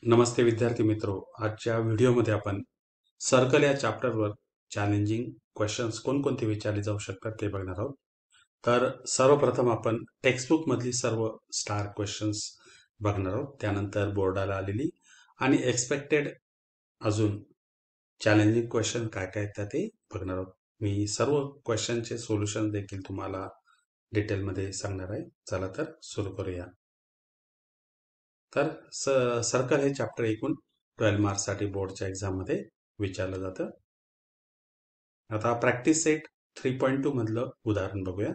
नमस्ते विद्यार्थी मित्रो, आजच्या व्हिडिओमध्ये आपण सर्कल या चॅप्टरवर चॅलेंजिंग क्वेश्चन्स कोणकोणते विचारले जाऊ शकतात ते बघणार आहोत. तर सर्वप्रथम आपण टेक्स्टबुक मधली सर्व स्टार क्वेश्चन्स बघणार आहोत. त्यानंतर बोर्डाला आलेली आणि एक्सपेक्टेड अजून चॅलेंजिंग क्वेश्चन काय काय आहेत ते बघणार आहोत. मी सर्व क्वेश्चनचे सोल्युशन देखील तुम्हाला डिटेलमध्ये सांगणार आहे. चला तर सुरू करूया. तर सर्कल हे चॅप्टर एकूण 12 मार्क्ससाठी बोर्डच्या एक्झाममध्ये विचारलं जातं. आता प्रॅक्टिस सेट 3.2 मधलं उदाहरण बघूया.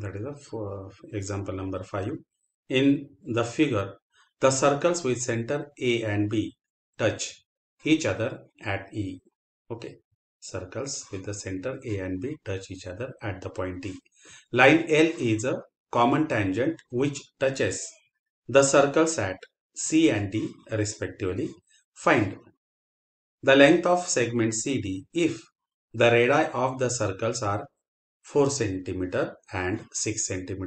That is example number 5. In the figure, the circles with center A and B touch each other at E. Okay. Circles with the center A and B touch each other at the point E. Line L is a common tangent which touches the circles at C and D respectively. Find the length of segment CD if the radii of the circles are 4 cm and 6 cm.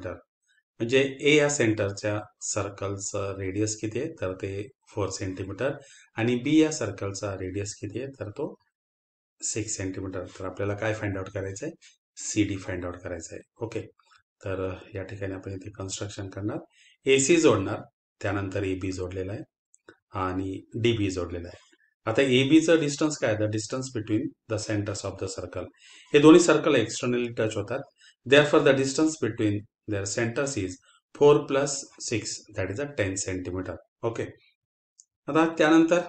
म्हणजे ए या सेंटरच्या सर्कलचं radius किती आहे तर ते 4 centimeter आणि B या सर्कलचा radius किती आहे तर तो 6 सेंटीमीटर. तर आपल्याला काय फाइंड आउट करायचं आहे? सी डी फाइंड आउट करायचं आहे. ओके, तर या ठिकाणी आपण इथे कन्स्ट्रक्शन करणार. ए सी जोडणार, त्यानंतर ए बी जोडलेला आहे आणि डी बी जोडलेला आहे. आता ए बीचं डिस्टन्स काय आहे? The distance between the centres of the circle. हे दोन्ही सर्कल एक्सटर्नली टच होतात. Therefore the distance between their centres is 4 + 6 that is 10 centimetre. Okay, आता त्यानंतर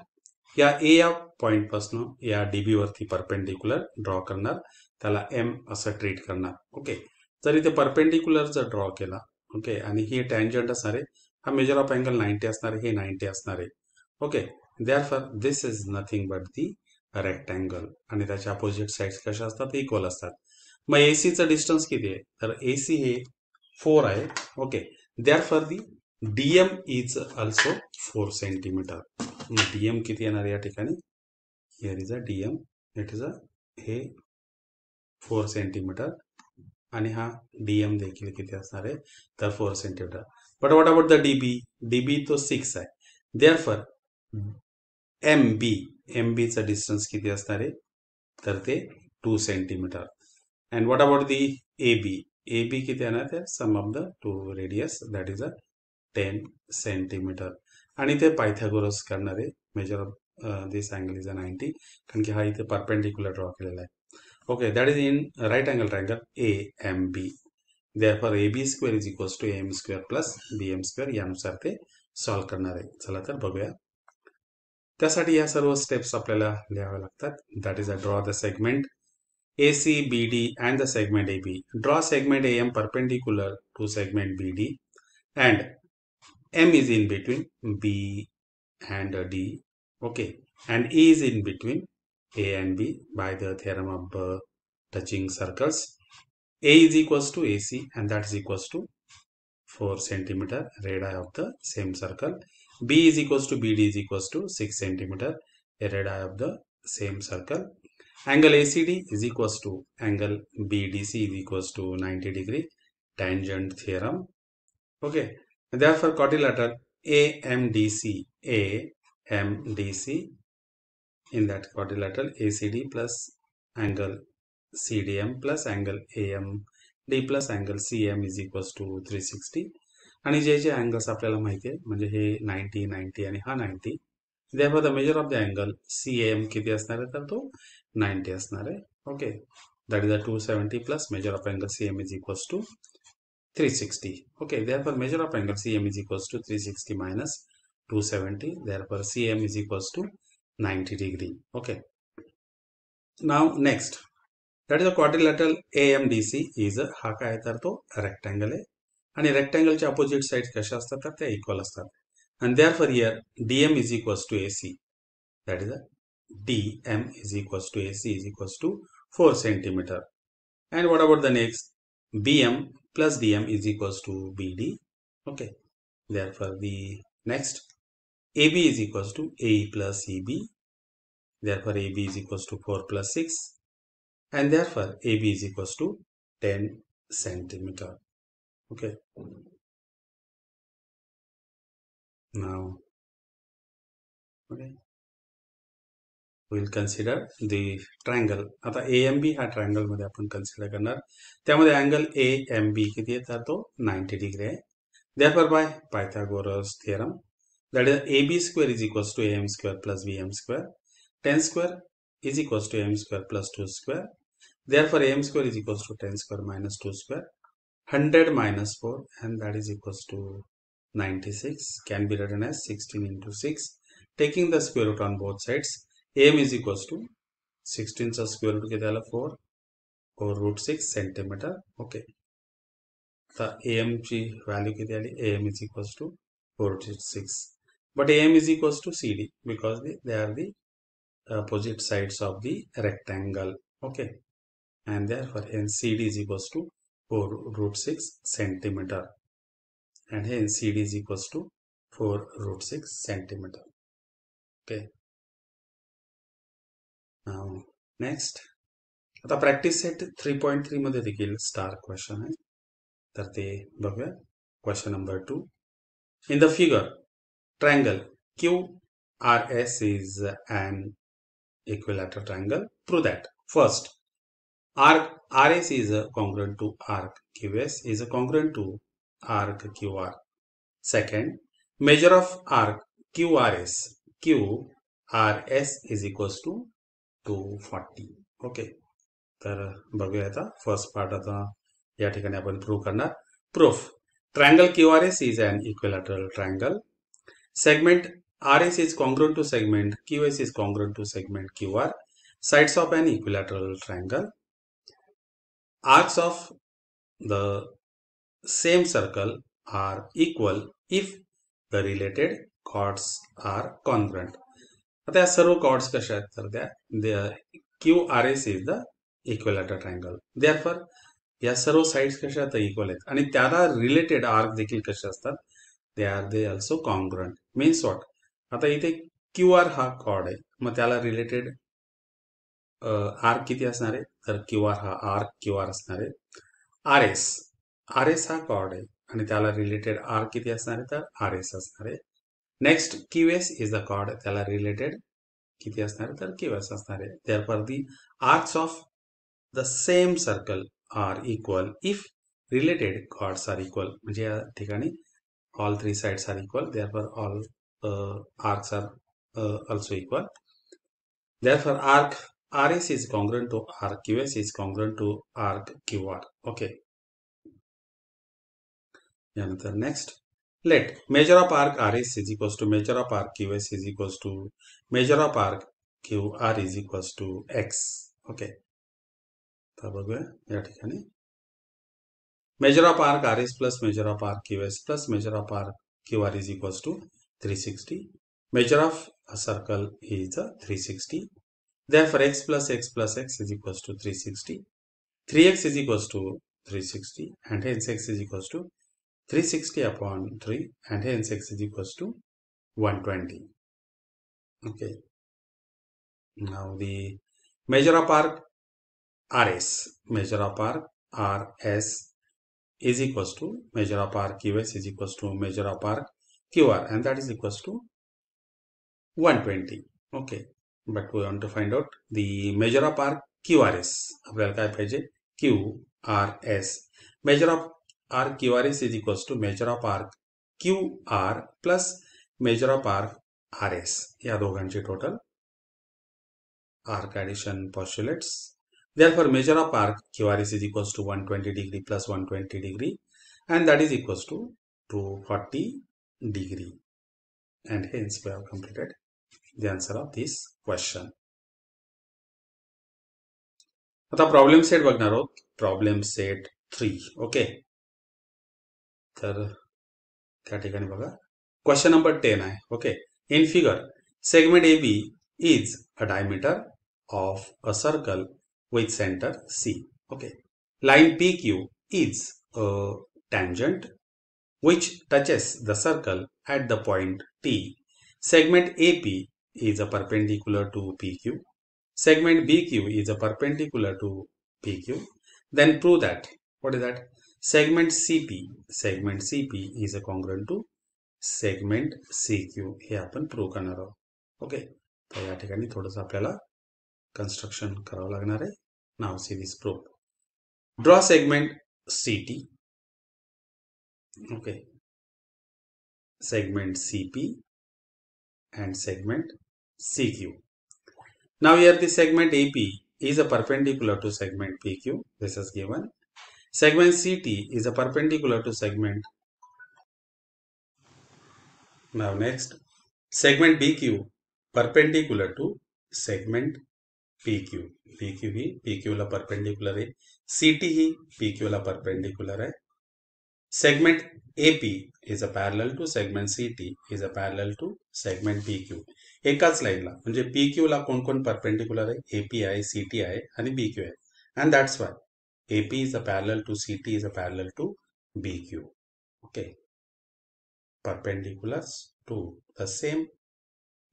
या ए या पॉइंट पासून या डीबी वरती परपेंडिक्युलर ड्रॉ करणार, त्याला एम असं ट्रीट करणार. ओके, जर इथे परपेंडिक्युलर जर ड्रॉ केला, ओके, आणि ही टँजंट असणार आहे, हा मेजर ऑफ अँगल 90 असणार आहे, हे 90 असणार आहे. Okay, therefore this is nothing but the rectangle आणि त्याच्या अपोजिट साइड्स कशा असतात? इक्वल असतात. मग एसीचं डिस्टन्स किती आहे? तर एसी हे 4 आहे. Okay, therefore the DM is also 4 centimeter. DM किती येणार या ठिकाणी? Here is a DM, it is a हे 4 सेंटीमीटर आणि हा डीएम देखील किती असणार आहे तर 4 centimeter. But what about the DB? DB तो 6 आहे. देअरफॉर एम बीचं डिस्टन्स किती असणार आहे तर ते 2 centimetre. And what about the A B? A B किती येणार तर sum of the two radius that is a 10 centimetre. आणि ते पायथागोरस करणार आहे. Measure of this angle is a 90, कारण की हा इथे परपेंडिक्युलर ड्रॉ केलेला आहे. Okay, that is in right angle triangle A M B. Therefore A B square is equals to M square plus B M square. यानुसार ते solve करणार आहे. चला तर बघूया. त्यासाठी या सर्व स्टेप्स आपल्याला लिहाव्या लागतात. That is a draw the segment AC BD and the segment AB. Draw segment AM perpendicular to segment BD and M is in between B and D. Okay, and E is in between A and B by the theorem of touching circles. A is equals to AC and that is equals to 4 centimeter radii of the same circle. B is equals to BD is equals to 6 centimeter radii of the same circle. Angle ACD is equals to angle BDC is equals to 90 degree. Tangent theorem. Okay. Therefore, quadrilateral AMDC in that quadrilateral ACD plus angle CDM plus angle AMD plus angle CM is equals to 360. आणि जे जे angles आपल्याला माहिती आहे म्हणजे हे 90 90 आणि हा 90. Therefore, the measure of the angle CAM किती असणार आहे तर तो 90 असणार आहे. Okay, that is a 270 plus measure of angle CM is equals to 360. Okay, therefore measure of angle CM is equals to 360 minus 270. Therefore CM is equals to 90 degree. Okay, now next, that is a quadrilateral AMDC is a हा काय तर तो rectangle आहे आणि रेक्टँगलच्या opposite side कशा असतात तर त्या इक्वल असतात. And therefore here DM is equals to AC. That is a DM is equals to AC is equals to 4 centimeter. And what about the next? BM plus DM is equals to BD. Okay. Therefore the next AB is equals to AE plus EB. Therefore AB is equals to 4 plus 6. And therefore AB is equals to 10 centimeter. Okay. Now, okay, we'll consider the triangle. आता AMB हा triangle मध्ये आपण consider करणार. त्यामध्ये angle AMB किती आहे तर तो 90 डिग्री आहे. Therefore, by Pythagoras theorem, that is AB square is equals to AM square plus BM square. 10 square is equals to AM square plus 2 square. Therefore, AM square is equals to 10 square minus 2 square. 100 minus 4, and that is equals to 96, can be written as 16 into 6. Taking the square root on both sides, AM is equals to 16 चा square root किती आला 4 root 6 centimeter. Okay. The AM ची value किती आली? AM is equals to 4 root 6. But AM is equals to CD because they are the opposite sides of the rectangle. Okay. And therefore hence CD is equals to 4 root 6 centimeter. And hence CD is equals to 4 root 6 centimeter. Okay. Now next, आता practice set 3.3 मध्ये देखील star question आहे, तर ते बघूया. Question number 2. In the figure, triangle QRS is an equilateral triangle. Prove that. First, arc RS is congruent to arc QS is congruent to arc QR. Second, measure of arc QRS is equals to 240. Okay. तर बघूया आता first part. आता या ठिकाणी आपण prove करणार. Proof. Triangle QRS is an equilateral triangle. Segment RS is congruent to segment QS is congruent to segment QR. Sides of an equilateral triangle. Arcs of the same circle are equal if the related chords are congruent. आता या सर्व chords कशा आहेत तर त्या QRS is the equilateral triangle. Therefore, या सर्व sides कशा आहेत equal आहेत आणि त्याला रिलेटेड आर्क देखील कसे असतात, they also congruent. Means what. आता इथे QR हा कॉर्ड आहे, मग त्याला रिलेटेड आर्क किती असणार आहे तर QR हा आर्क QR असणार आहे. RS हा कॉर्ड आहे आणि त्याला रिलेटेड आर्क किती असणार आहे तर RS असणार आहे. Next QS is the chord, त्याला रिलेटेड किती असणार आहे तर QS असणार आहे. Therefore the arcs of the same circle are equal if related chords are equal. म्हणजे या ठिकाणी all three sides are equal, therefore all arcs are also equal. Therefore arc RS is congruent to arc QS is congruent to arc QR. Okay. यानंतर next, let measure of arc RS is equals to measure of arc QS is equals to measure of arc QR is equals to X. Okay. तर बघूया या ठिकाणी. Measure of arc RS plus measure of arc QS plus measure of arc QR is equals to 360. Measure of a circle is 360. Therefore x plus x is equals to 360. 3x is equals to 360 and hence x is equals to 360 upon 3 and hence x is equals to 120. Okay. Now the measure of arc RS, measure of arc RS is equals to measure of arc QS is equals to measure of arc QR and that is equals to 120. Okay, but we want to find out the measure of arc QRS. आपल्याला काय पाहिजे QRS. Measure of arc QRS is equals to measure of arc QR plus measure of arc RS. या दोघांची total arc addition postulates. Therefore, measure of arc QRS is equals to 120 degree plus 120 degree and that is equals to 240 degree. And hence we have completed the answer of this question. आता problem set बघणार आहोत. Problem set 3. Okay. तर त्या ठिकाणी बघा question number 10 आहे. Okay. In figure segment AB is a diameter of a circle with center C. Okay. Line PQ is a tangent which touches the circle at the point T. Segment AP is a perpendicular to PQ. Segment BQ is a perpendicular to PQ. Then prove that. What is that? Segment CP is a congruent to segment CQ हे आपण prove करणार आहोत. Okay, तर या ठिकाणी थोडंसं आपल्याला construction करावं लागणार आहे. Now see this proof. Draw segment CT. Okay, segment CP and segment CQ. Now here the segment AP is a perpendicular to segment PQ. This is given. Segment CT is a perpendicular to segment. Now next, segment BQ perpendicular to segment PQ. PQ ही PQ ला perpendicular है. CT ही PQ ला perpendicular है. Segment AP is a parallel to segment CT is a parallel to segment PQ. एकाच लाईनला म्हणजे PQ ला कोण कोण परपेंडिक्युलर आहे? AP आहे, CT आहे आणि BQ आहे. And that's why AP is a parallel to CT is a parallel to BQ. Okay. Perpendiculars to the same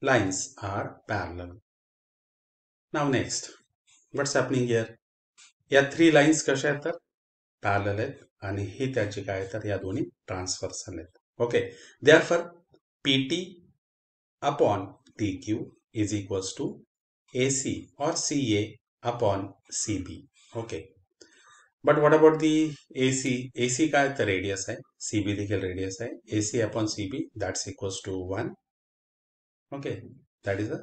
lines are parallel. Now next, what's happening here? या 3 lines कशा आहेत तर parallel आहेत आणि ही त्याची काय तर या दोन्ही ट्रान्सव्हर्सल आहेत. Okay, therefore PT upon TQ is equals to AC और CA upon CB. Okay, but what about the AC? AC काय तर रेडियस आहे, CB देखील रेडियस आहे. AC upon CB that's equals to 1. Okay, that is a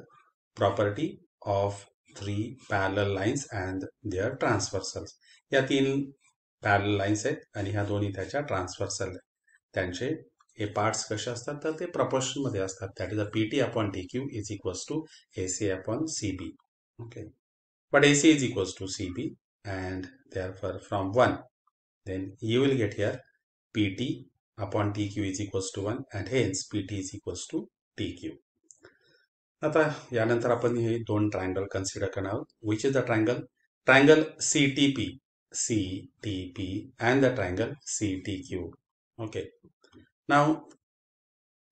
property of 3 parallel lines and their transversals. या 3 parallel lines आहेत आणि ह्या दोन्ही त्याच्या ट्रान्सव्हर्सल आहेत. त्यांचे हे पार्ट्स कसे असतात तर ते प्रपोर्शन मध्ये असतात. That is a PT upon TQ is equals to AC upon CB. Okay, but AC is equals to CB and therefore from 1 then you will get here PT upon TQ is equals to 1 and hence PT is equals to TQ. आता यानंतर आपण हे दोन triangle consider करणार आहोत. Which is the triangle? Triangle CTP and the triangle CTQ. Okay, now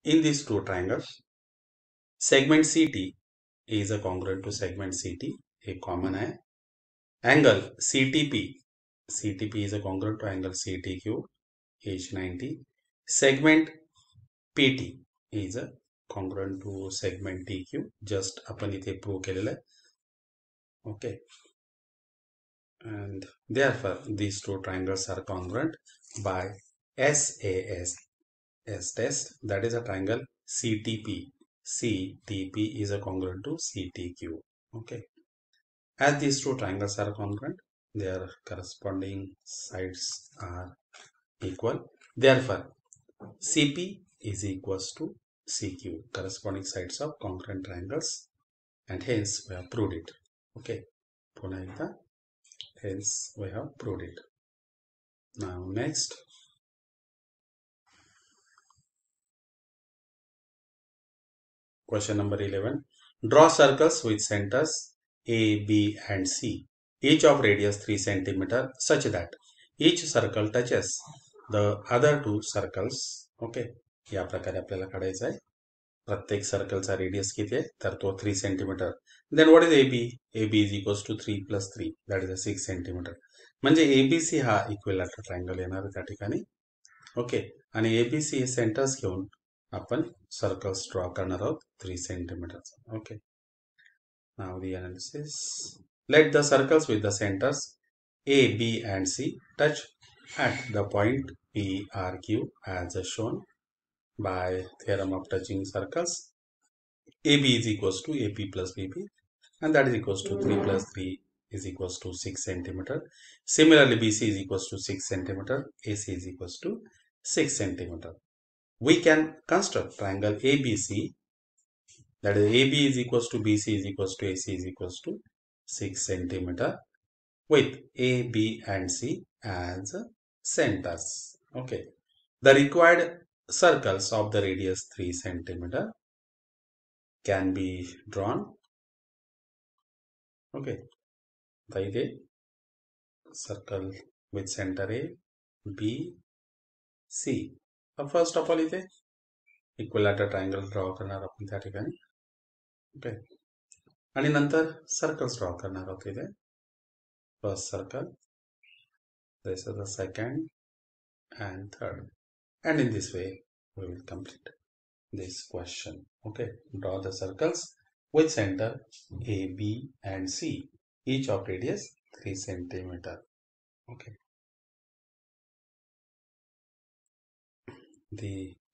in these two triangles, segment CT is a congruent to segment CT, a common है. Angle CTP is a congruent to angle CTQ, h 90. Segment PT is a congruent to segment TQ. Just आपण इथे prove केलेलं आहे. Okay, and therefore these two triangles are congruent by SAS test. That is a triangle CTP is a congruent to CTQ. Okay, as these two triangles are congruent, their corresponding sides are equal. Therefore CP is equals to CQ, corresponding sides of congruent triangles, and hence we have proved it. Okay, पुन्हा एकदा, hence we have proved it. Now next, question number 11. Draw circles with centers A, B and C, each of radius 3 cm such that each circle touches the other two circles. Okay, या प्रकारे आपल्याला काढायचा आहे. प्रत्येक सर्कलचा radius किती आहे तर तो 3 centimeter. Then what is AB? AB is equals to 3 plus 3 that is a 6 centimeter. म्हणजे ABC हा इक्विलॅटरल ट्रायंगल येणार आहे त्या ठिकाणी. ओके, आणि ABC हे सेंटर्स घेऊन आपण सर्कल्स ड्रॉ करणार आहोत 3 centimetre. Okay, now the analysis. Let the circles with the centres A, B and C touch at the point PRQ as shown by theorem of touching circles. AB is equals to AP plus BB and that is equals to 3 plus 3 is equals to 6 centimeter. Similarly, BC is equals to 6 centimeter, AC is equals to 6 centimeter. We can construct triangle ABC, that is AB is equals to BC is equals to AC is equals to 6 centimeter with A, B and C as centers. Okay, the required circles of the radius 3 centimeter can be drawn. Okay, the circle with center A, B, C. First of all इथे equilateral triangle draw करणार आपण त्या ठिकाणी. Okay, आणि नंतर circles draw करणार आहोत इथे. First circle, this is the second and third, and in this way we will complete. this question. Okay, draw the circles with center A, B and C, each of radius 3 centimeter. Okay,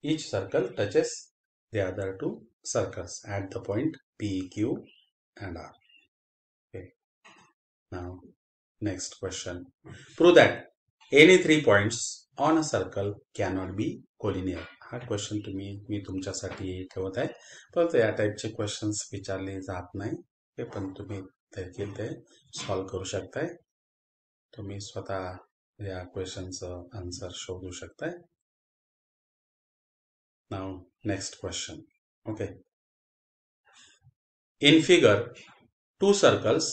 each circle touches the other two circles at the point P, Q and R. Okay, now next question. Prove that any 3 points on a circle cannot be collinear. हा question मी तुमच्यासाठी ठेवत आहे, परंतु या टाईपचे questions विचारले जात नाही, हे पण तुम्ही देखील ते सॉल्व करू शकताय. तुम्ही स्वतः या क्वेश्चनचं आन्सर शोधू शकताय. Now next question. Okay, in figure two circles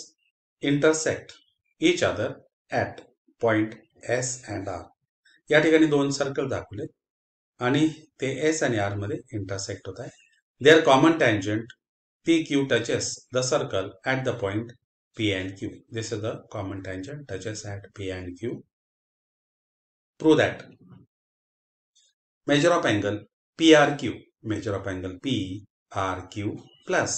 intersect each other at point S and R. या ठिकाणी दोन सर्कल दाखवले आणि ते S आणि R मध्ये इंटरसेक्ट होत आहे. Their common tangent PQ touches the circle at the point P and Q. This is the common tangent touches at P and Q. Prove that measure of angle PRQ, measure of angle PRQ plus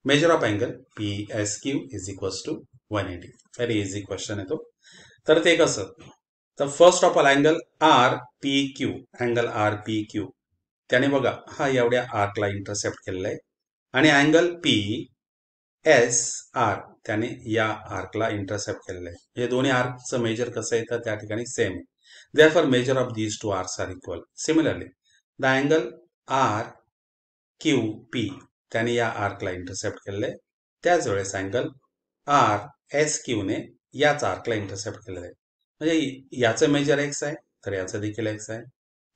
measure of angle PSQ is equals to 180. Very easy question आहे तो. तर ते कसं, तर first of all angle R P Q, angle R P Q त्याने बघा हा एवढ्या आर्कला इंटरसेप्ट केलेला आहे आणि अँगल पी एस आर त्याने या आर्कला इंटरसेप्ट केलेला आहे. हे दोन्ही आर्कचं मेजर कसं आहे तर त्या ठिकाणी सेम आहे. Therefore measure of these two arcs are equal. Similarly the angle R Q P त्याने या आर्कला इंटरसेप्ट केलेलं आहे, त्याच वेळेस अँगल आर एस क्यू ने याच आर्कला इंटरसेप्ट केलेलं आहे. म्हणजे याचं मेजर एक्स आहे तर याचं देखील एक्स आहे,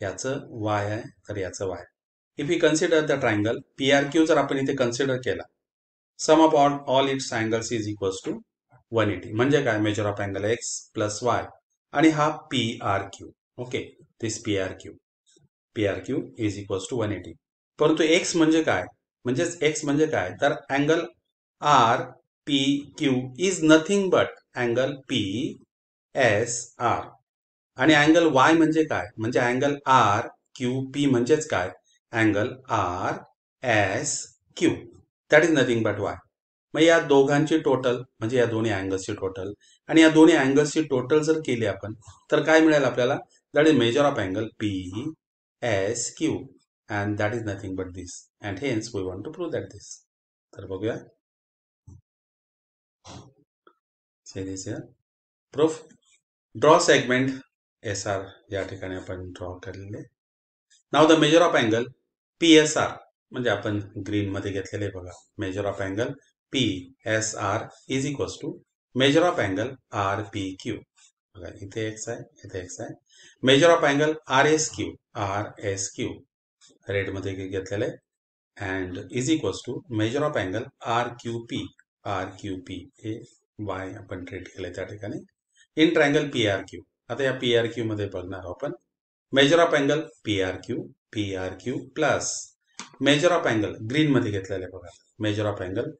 याचं वाय आहे तर याचं Y. If you consider the triangle P R Q जर आपण इथे कन्सिडर केला, sum of all its angles is equals to 180. म्हणजे काय, measure of angle X plus Y आणि हा P R Q. Okay, this P R Q is equals to 180. परंतु x म्हणजे काय, म्हणजेच एक्स म्हणजे काय तर angle R P Q is nothing but angle P S R. आणि अँगल वाय म्हणजे काय, म्हणजे अँगल आर क्यू पी म्हणजेच काय, angle R S Q, that is nothing but Y. मग या दोघांची टोटल म्हणजे या दोन्ही अँगल्सची टोटल आणि या दोन्ही अँगल्सची टोटल जर केली आपण तर काय मिळेल आपल्याला, that is major of angle P S Q and that is nothing but this, and hence we want to prove that this. तर बघूया, say this here. Proof. Draw segment SR या ठिकाणी आपण ड्रॉ केलेले. Now the measure of angle PSR म्हणजे आपण green मध्ये घेतलेले बघा, measure of angle PSR is equals to measure of angle RPQ. बघा इथे एक्स आहे, इथे एक्स आहे. Measure of angle RSQ red मध्ये घेतलेलं आहे and is equals to measure of angle RQP हे वाय आपण ट्रीट केलंय त्या ठिकाणी इन ट्रायंगल PRQ. आता या PRQ मध्ये बघणार आपण measure of angle PRQ plus measure of angle green मध्ये घेतलेलं आहे बघा, measure of angle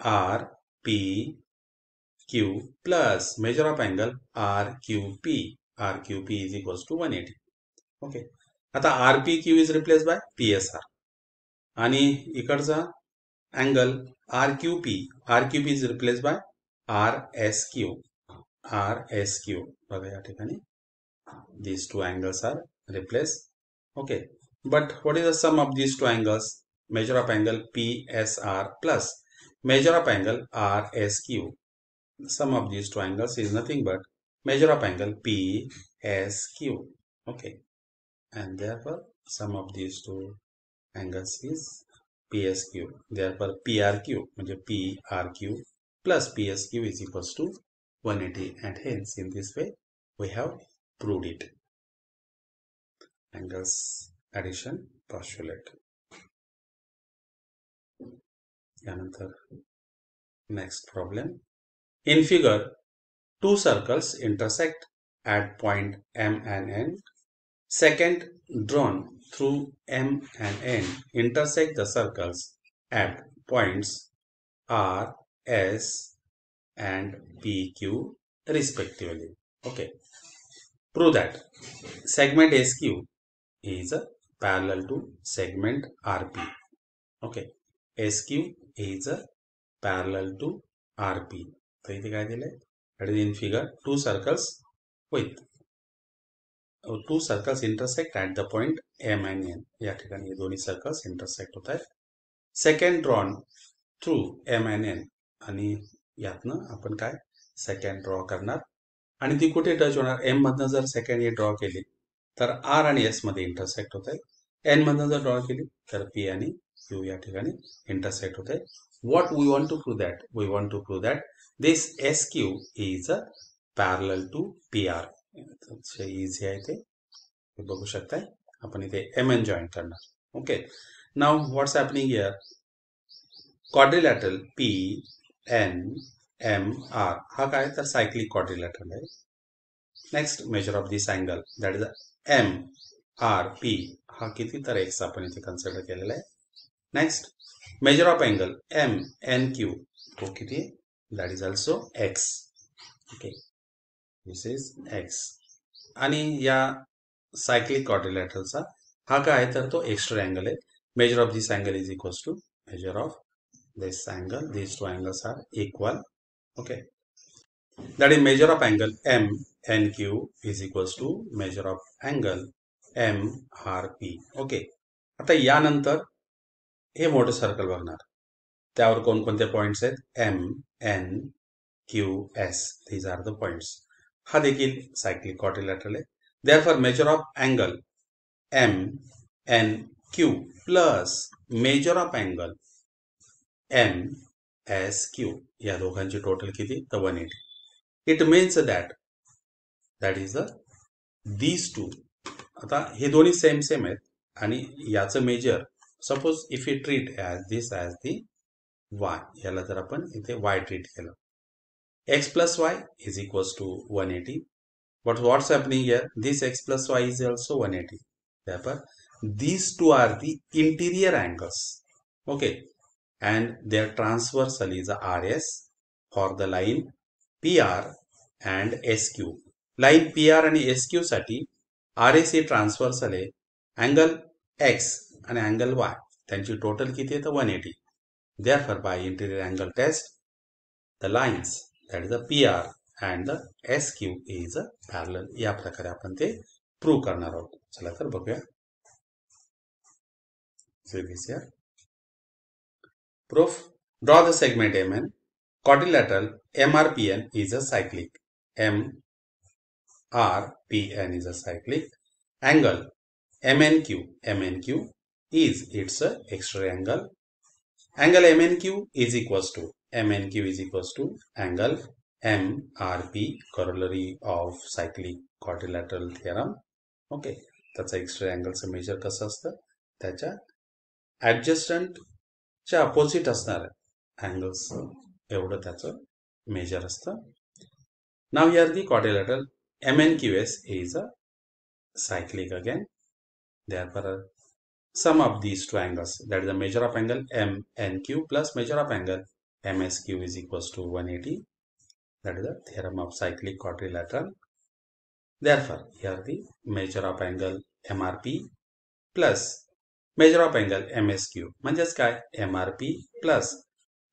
RPQ plus measure of angle RQP is equals to 180. Okay, आता RPQ is replace by PSR आणि इकडचा angle RQP is replace by RSQ. बघा या ठिकाणी these two angles are replaced. Okay, but what is the sum of these two angles? Measure of angle PSR plus measure of angle RSQ. The sum of these two angles is nothing but measure of angle PSQ. Okay, and therefore sum of these two angles is PSQ. Therefore PRQ म्हणजे PRQ plus PSQ is equals to 180, and hence in this way we have proved it. Angles addition postulate. यानंतर next problem. In figure, two circles intersect at point M and N. Second drawn through M and N intersect the circles at points R, S and PQ respectively. Okay. Prove that segment SQ is parallel to segment RP. Okay, SQ is parallel to RP. तर इथे काय दिलंय? That is in figure, two circles intersect at the point M and N. या ठिकाणी दोन्ही circles intersect होत आहेत. Second drawn through M and N, आणि यातनं आपण काय सेकंड ड्रॉ करणार आणि ती कुठे टच होणार? M मधनं जर सेकंड हे ड्रॉ केली तर R आणि S मध्ये इंटरसेक्ट होत आहे. N मधनं जर ड्रॉ केली तर P आणि Q या ठिकाणी इंटरसेक्ट होत आहे. What we want to prove that? We want to prove that this SQ is parallel to PR. Easy आहे ते बघू शकताय. आपण इथे MN जॉईन करणार. Okay, now what's happening here? Quadrilateral PNMR हा काय तर सायक्लिक क्वाड्रिलॅटरल आहे. Next major of this angle that is MRP हा किती तर x आपण इथे कन्सिडर केलेला आहे. Next major of angle MNQ तो किती? That is also x. Okay, this is x. आणि या सायक्लिक क्वाड्रिलॅटरलचा हा काय आहे तर तो एक्स्ट्रा अँगल आहे. Measure of this angle is equals to measure of this angle. These two angles are equal. Okay, that is measure of angle MNQ is equals to measure of angle MRP. Okay, आता यानंतर हे मोठं circle बघणार. त्यावर कोणकोणते points आहेत? MNQS. these are the points. हा देखील cyclic quadrilateral आहे. therefore measure of angle MNQ plus measure of angle MSQ या दोघांची टोटल किती तर 180. It means that is these two. आता हे दोन्ही सेम आहेत आणि याचं measure suppose if you treat as this as the Y, याला जर आपण इथे वाय ट्रीट केलं, x plus y is equals to 180. But what's happening here? This x plus y is also 180. Therefore, these two are the interior angles. Okay, and their transversal is RS for the line PR and SQ. Line PR आणि SQ साठी RS ही transversal आहे. Angle X आणि angle Y त्यांची total किती आहे तर 180. Therefore, by interior angle test, the lines that is the PR and the SQ is parallel. या प्रकारे आपण ते प्रूव्ह करणार आहोत. चला तर बघूया. So this here. Proof. Draw the segment MN. Quadrilateral MRPN is a cyclic. MRPN is a cyclic. Angle MNQ is its extra angle. Angle MNQ is equals to angle MRP, corollary of cyclic quadrilateral theorem. Okay, त्याचा extra अँगलचं major कसं असतं? त्याच्या adjacent च्या opposite असणार angles एवढं त्याचं measure असतं. Now here the quadrilateral MNQS is a cyclic again. Therefore, sum of these two angles, that is the measure of angle MNQ plus measure of angle MSQ is equals to 180. That is the theorem of cyclic quadrilateral. Therefore, here the measure of angle MRP plus measure of angle MSQ म्हणजेच काय MRP plus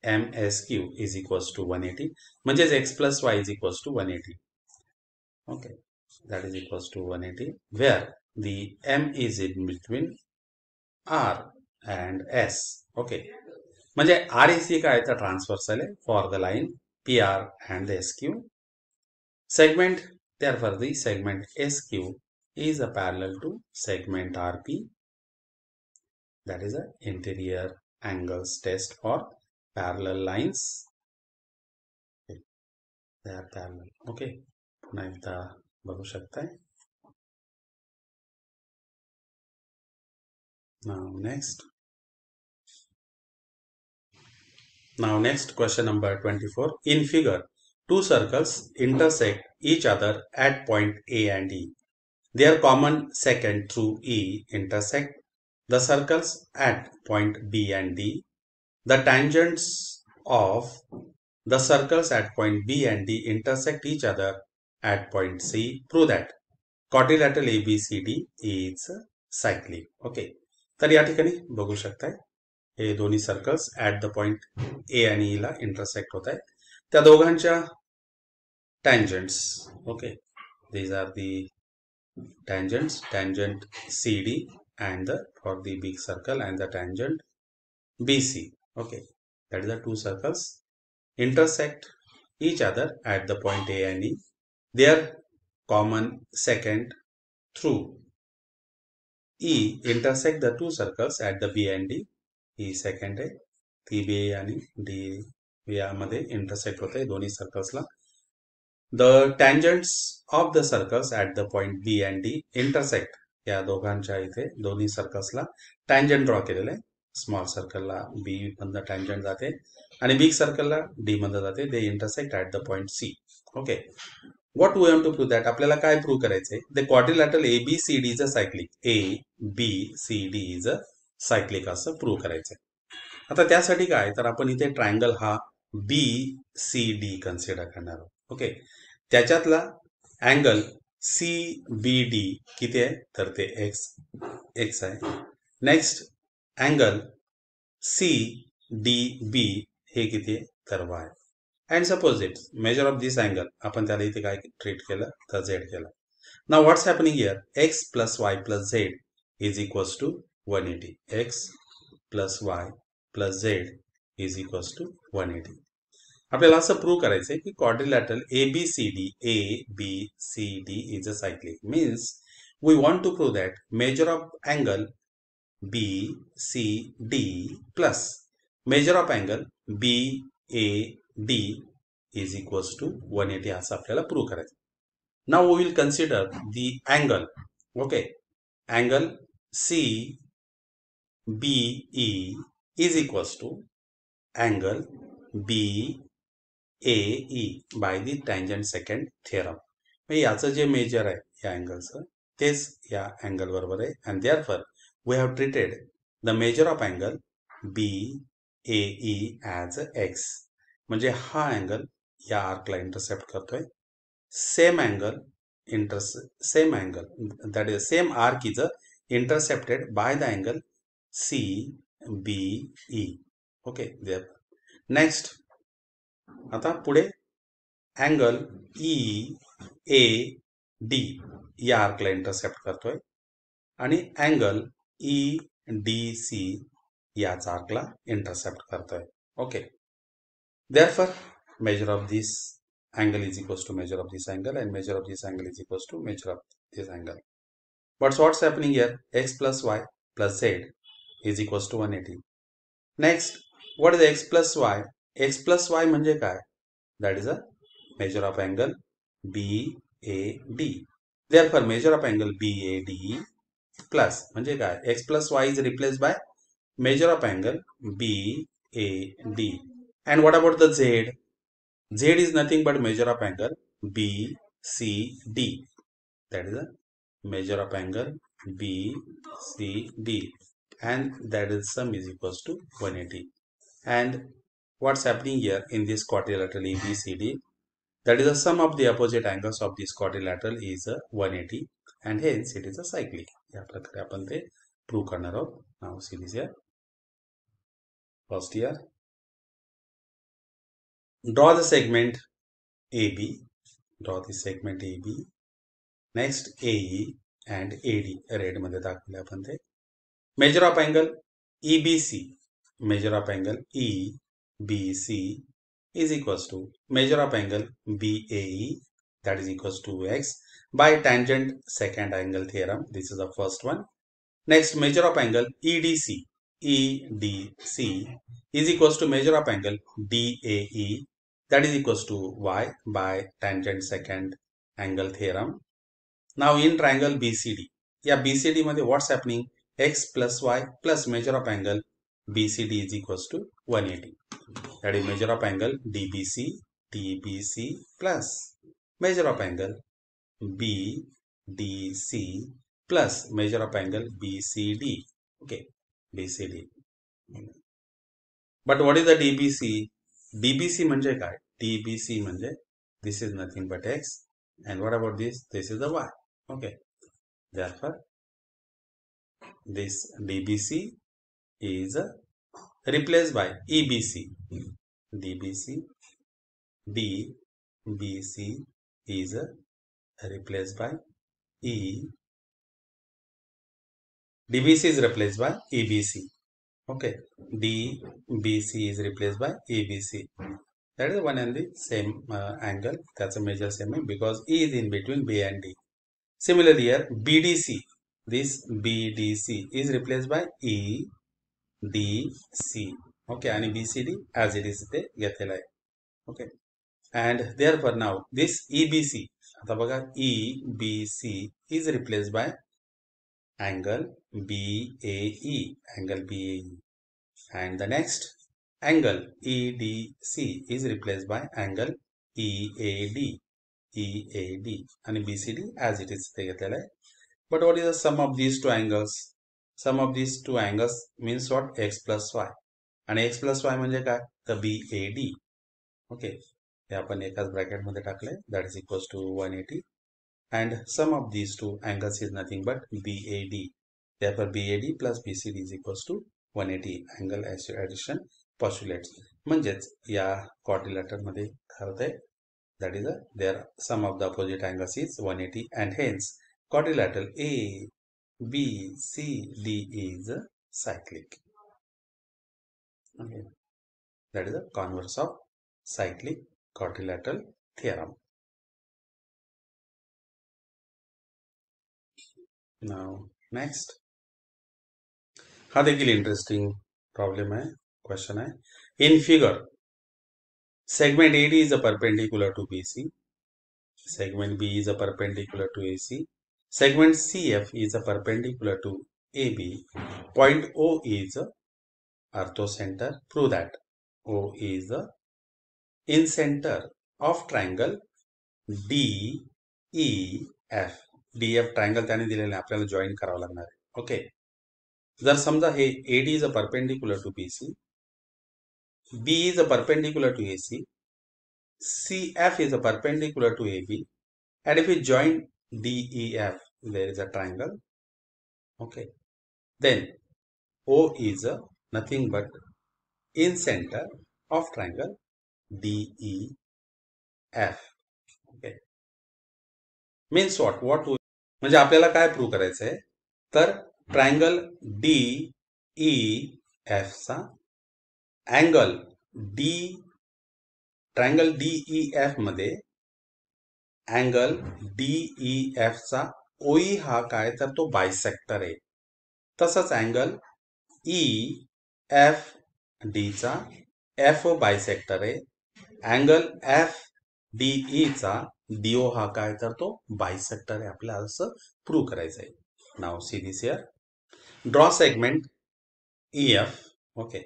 MSQ is equals to 180 म्हणजेच x plus y is equals to 180. Okay, that is equals to 180 where the M is in between R and S. Okay, म्हणजे RS काय तर transversal आहे for the line PR and SQ. Segment, therefore the segment SQ is a parallel to segment RP. That is a interior angles test for parallel lines. Okay. They are parallel. Okay, पुन्हा एकदा बघू शकताय. Now next question number 24. In figure, two circles intersect each other at point A and E. Their common secant through E intersect the circles at point B and D. The tangents of the circles at point B and D intersect each other at point C. Prove that quadrilateral ABCD is cyclic. Okay, तर या ठिकाणी बघू शकताय हे दोन्ही circles at the point A आणि ई ला intersect होत आहेत. त्या दोघांच्या tangents. Okay, these are the tangents, tangent CD and the for the big circle and the tangent BC. Okay, that is the two circles intersect each other at the point A and E. Their common secant through E intersect the two circles at the B and D. E secant आहे, ती B आणि D यामध्ये intersect होते दोन्ही सर्कल्सला. The tangents of the circles at the point B and D intersect. या दोघांच्या इथे दोन्ही सर्कल्सला टँजंट ड्रॉ केलेलं आहे. स्मॉल सर्कलला बी मधनं टँजंट जाते आणि बिग सर्कलला डी मधनं जाते. They intersect at the point C. Okay, what we want to prove that, आपल्याला काय प्रूव्ह करायचंय? The quadrilateral A B C D is a cyclic. A B C D is a cyclic असं prove करायचंय. आता त्यासाठी काय, तर आपण इथे ट्रायंगल हा बी सी डी कन्सिडर करणार आहोत. ओके, त्याच्यातला अँगल सी बी डी किती आहे, तर ते एक्स आहे. Next angle C D B हे किती आहे, तर Y. And suppose it measure of this angle, आपण त्याला इथे काय ट्रीट केलं, तर झेड केलं. Now what's happening here, X plus Y plus Z is equals to 180. X plus Y plus Z is equals to 180. आपल्याला असं प्रूव्ह करायचंय की quadrilateral ABCD ABCD is a cyclic. Means we want to prove that major of angle BCD plus measure of angle BAD is equals to 180 असं आपल्याला prove करायचं. Now we will consider the angle. Okay, angle CBE is equals to angle BAE by the tangent secant theorem. याचं जे major आहे या अँगलचं तेच या angle बरोबर आहे. And therefore we have treated the measure of angle BAE as x. म्हणजे हा अँगल या आर्कला इंटरसेप्ट करतोय. Same angle that is same arc is intercepted by the angle CBE. Okay, there. Next, आता पुढे अँगल EAD या आर्कला intercept करतोय आणि अँगल EDC याच आर्कला इंटरसेप्ट करतोय. Okay, therefore measure of this angle is equals to measure of this angle and measure of this angle is equals to measure of this angle. But what's happening here, x plus y plus z is equals to 180. Next, what is x plus y? X plus y म्हणजे काय, that is a measure of angle BAD. Therefore measure of angle BAD plus म्हणजे काय, x plus y is replaced by measure of angle BAD. And what about the z? Z is nothing but measure of angle BCD. That is a measure of angle BCD, and that is sum is equals to 180. And what's happening here in this quadrilateral ABCD, that is the sum of the opposite angles of this quadrilateral is 180, and hence it is a cyclic. या प्रकारे आपण ते prove करणार आहोत. Now see this here. First here, draw the segment AB. Draw the segment AB. Next AE and AD red मध्ये दाखवले आपण ते. Major of angle EBC, major of angle EBC is equals to measure of angle BAE, that is equals to x by tangent second angle theorem. This is the first one. Next, measure of angle EDC is equals to measure of angle DAE, that is equals to y by tangent second angle theorem. Now in triangle BCD, या BCD मध्ये what's happening, x plus y plus measure of angle BCD is equals to 180. That is measure of angle DBC plus measure of angle BDC plus measure of angle BCD. Okay, BCD. But what is the DBC? DBC म्हणजे काय? DBC म्हणजे this is nothing but x, and what about this? This is the y. Okay, therefore this DBC is replaced by EBC. DBC, DBC is replaced by DBC is replaced by EBC. Okay, DBC is replaced by EBC. That is one and the same angle. That's a measure same because E is in between B and D. Similarly here BDC, this BDC is replaced by EDC. Okay, and BCD as it is ते घेतलेला आहे. Okay, and therefore now this EBC, आता बघा EBC is replaced by angle BAE, angle BAE, and the next angle EDC is replaced by angle EAD, and BCD as it is ते घेतलेला आहे. But what is the sum of these two angles? Sum of these two angles means what? X plus y. आणि x plus y म्हणजे काय? तर BAD. Okay, हे आपण एकाच bracket मध्ये टाकले. That is equals to 180. And sum of these two angles is nothing but BAD. Therefore BAD plus BCD is equals to 180. Angle addition postulates. म्हणजेच या quadrilateral मध्ये काय होतंय? That is their sum of the opposite angles is 180, and hence quadrilateral A, B, C, D is cyclic. Okay. That is the converse of cyclic quadrilateral theorem. Now next, हा देखील interesting problem है, question है. In figure, segment AD is a perpendicular to BC. Segment B is a perpendicular to AC. Segment CF is a perpendicular to AB. Point O is orthocenter. Prove that O is the in center of triangle DEF. DF triangle त्याने दिलेला आपल्याला join करावं लागणार आहे. Okay, जर समजा हे AD is a perpendicular to BC, B is a perpendicular to AC, CF is a perpendicular to AB, and if we join DEF, there is a triangle. Okay, then O is nothing but in center of triangle DEF. Okay, means what? म्हणजे आपल्याला काय prove करायचं आहे? तर triangle DEF चा angle triangle DEF मध्ये angle DEF चा OE हा काय? तर तो बायसेक्टर आहे. तसंच अँगल EFD चा FO बायसेक्टर आहे. अँगल FDE चा DO हा काय? तर तो बायसेक्टर आहे. आपल्याला असं प्रूव्ह करायचं आहे. Now see this here. Draw segment EF. Okay,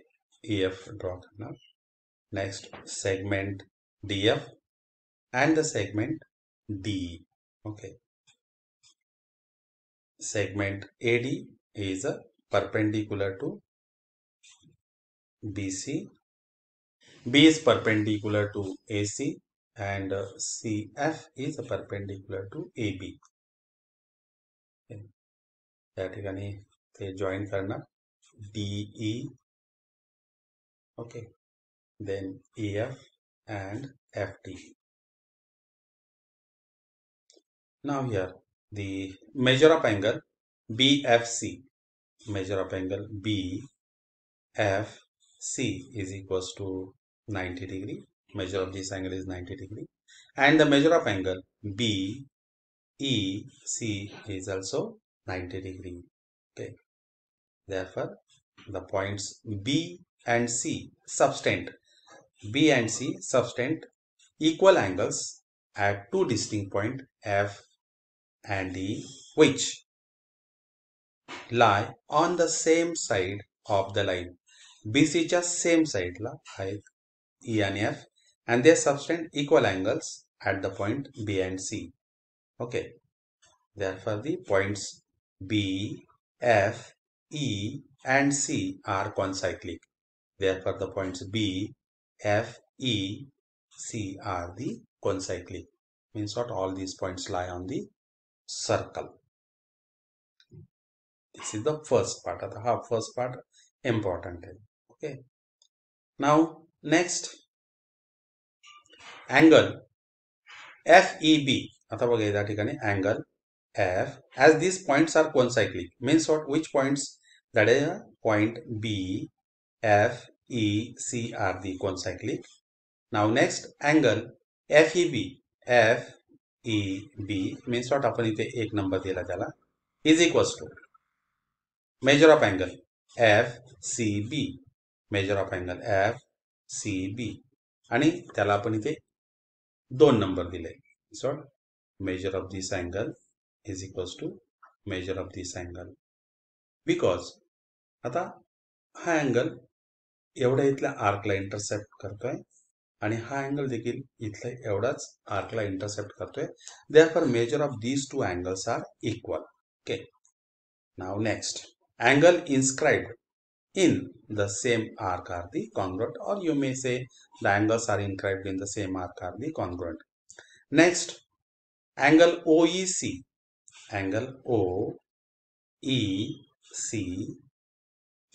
EF draw करणार. Next segment DF and the segment DE. Okay, segment AD is perpendicular to BC. B is perpendicular to AC, and CF is perpendicular to AB. Okay, त्या ठिकाणी ते join करणार DE. Okay, then EF and FD. Now here the measure of angle BFC. Measure of angle BFC is equals to 90 degree. Measure of this angle is 90 degree, and the measure of angle BEC is also 90 degree. Okay, therefore the points B and C subtend equal angles at two distinct points F and E, which lie on the same side of the line. BC च्या same side ला आहेत E आणि F, and they subtend equal angles at the point B and C. Okay, therefore the points B, F, E and C are concyclic. Therefore the points B, F, E, C are the concyclic. Means what? All these points lie on the circle. This is the first part. आता हा first part important आहे. Okay. Now next angle FEB. आता बघा या ठिकाणी angle F as these points are concyclic means what? Which points? That is point B, F, E, C are the concyclic. Now next angle FEB. FEB means what? आपण इथे एक number दिला त्याला is equals to measure of angle FCB. measure of angle FCB आणि त्याला आपण इथे 2 number दिले. So measure of this angle is equals to measure of this angle. Because आता हा अँगल एवढ्या इथल्या आर्कला इंटरसेप्ट करतोय आणि हा अँगल देखील इथल्या एवढाच आर्कला इंटरसेप्ट करतोय. Therefore measure of these two angles are equal. Okay. Now next angle inscribed in the same arc are the congruent, or you may say the angles are inscribed in the same arc are the congruent. Next angle OEC. Angle OEC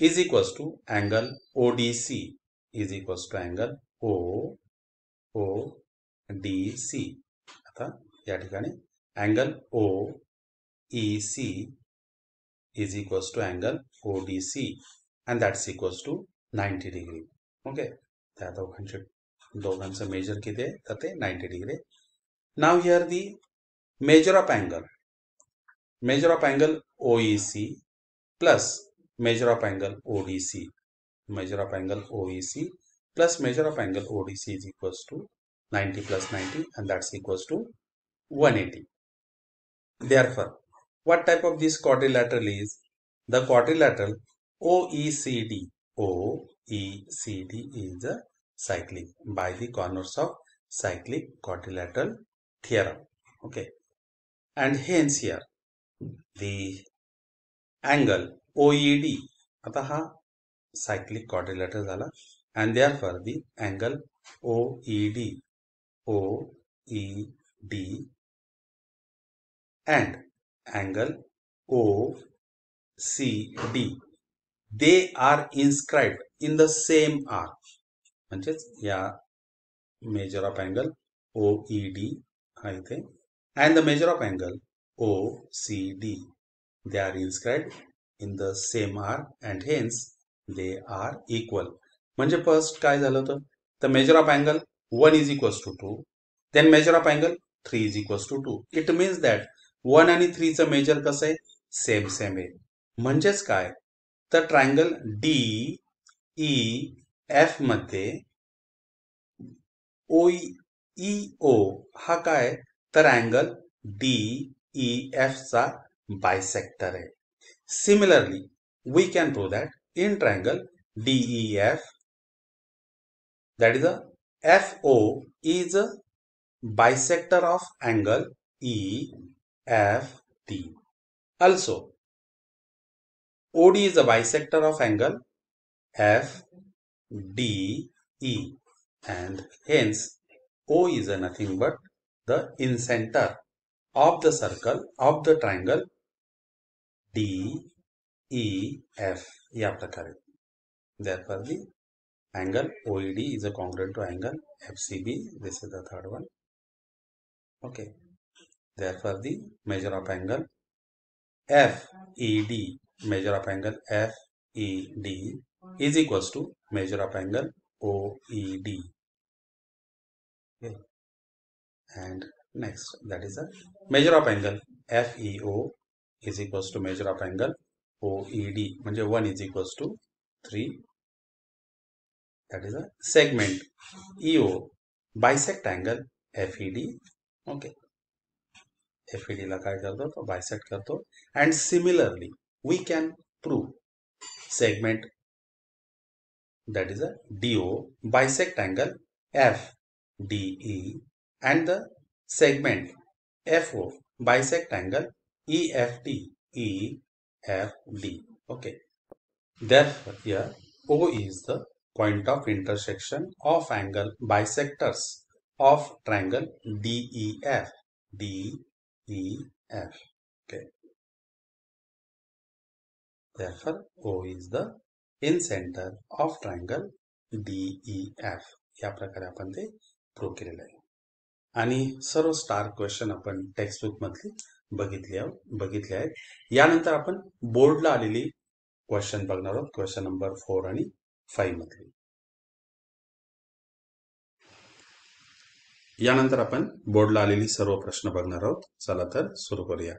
is equals to angle ODC is equals to angle ODC. आता या ठिकाणी angle OEC is equals to angle ODC and that's equals to 90 degree. Okay. त्या दोघांचं major किती आहे तर ते 90 degree. Now here the measure of angle. Measure of angle OEC plus measure of angle ODC. Measure of angle OEC plus measure of angle ODC is equals to 90 plus 90 and that's equals to 180. Therefore, what type of this quadrilateral is? The quadrilateral OECD. OECD is a cyclic by the corners of cyclic quadrilateral theorem. Okay. And hence here the angle OED. आता हा cyclic quadrilateral झाला and therefore the angle OED and angle OCD they are inscribed in the same arc. म्हणजेच या measure of angle OED हा इथे and the measure of angle OCD they are inscribed in the same arc and hence they are equal. म्हणजे first काय झालं होतं the measure of angle 1 is equals to 2 then measure of angle 3 is equals to 2. It means that 1 आणि 3 चं major कसं आहे same आहे. म्हणजेच काय तर ट्रायंगल DEF मध्ये OEO हा काय तर अँगल DEF चा बायसेक्टर आहे. Similarly, we can prove that in triangle DEF, that is a FO is a bisector of angle EFT. Also, OD is a bisector of angle FDE and hence O is a nothing but the incenter of the circle of the triangle DEF या प्रकारे. Therefore the angle OED is a congruent to angle FCB. This is the third one. Okay. Therefore the measure of angle FED, measure of angle FED is equals to measure of angle OED. Okay. And next, that is a measure of angle FEO is equals to measure of angle OED. म्हणजे 1 is equals to 3. That is a segment EO bisect angle FED. Okay. FED ला काय करतो तो bisect करतो. And similarly, we can prove segment that is a DO bisect angle FDE and the segment FO bisect angle EFD. Okay. Therefore, here O is the point of intersection of angle bisectors of triangle DEF. Okay. Therefore, O is the in center of triangle DEF. या प्रकारे आपण ते prove केलेलं आहे. आणि सर्व star question आपण textbook मधली बघितले आहेत. यानंतर आपण बोर्डला आलेली क्वेश्चन बघणार आहोत, क्वेश्चन नंबर 4 आणि 5 मधली. यानंतर आपण बोर्डला आलेली सर्व प्रश्न बघणार आहोत. चला तर सुरू करूया.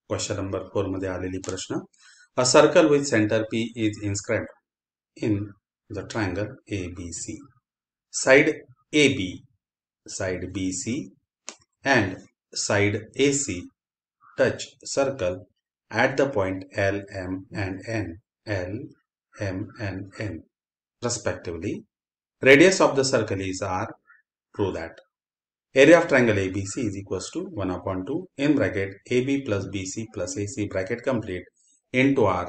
क्वेश्चन नंबर 4 मध्ये आलेली प्रश्न. A circle with centre P is inscribed in the triangle ABC. Side AB, side BC and side AC touch circle at the point L, M and N respectively. Radius of the circle is R. Prove that. Area of triangle ABC is equals to 1/2 in bracket AB plus BC plus AC bracket complete into R.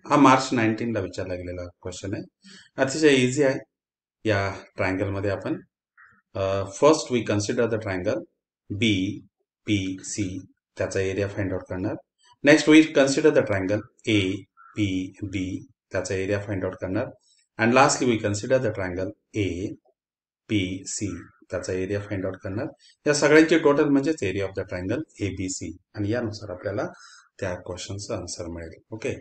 हा मार्च 19 ला विचारला गेलेला question आहे. अतिशय easy आहे. या triangle मध्ये आपण first we consider the triangle BPC, त्याचा एरिया फाइंड आउट करणार. Next we consider the triangle APB, त्याचा एरिया फाइंड आउट करणार. And lastly we consider the triangle APC, त्याचा एरिया फाइंड आउट करणार. या सगळ्यांची टोटल म्हणजेच area of the triangle ABC, आणि यानुसार आपल्याला त्या क्वेश्चनचं आन्सर मिळेल. Okay,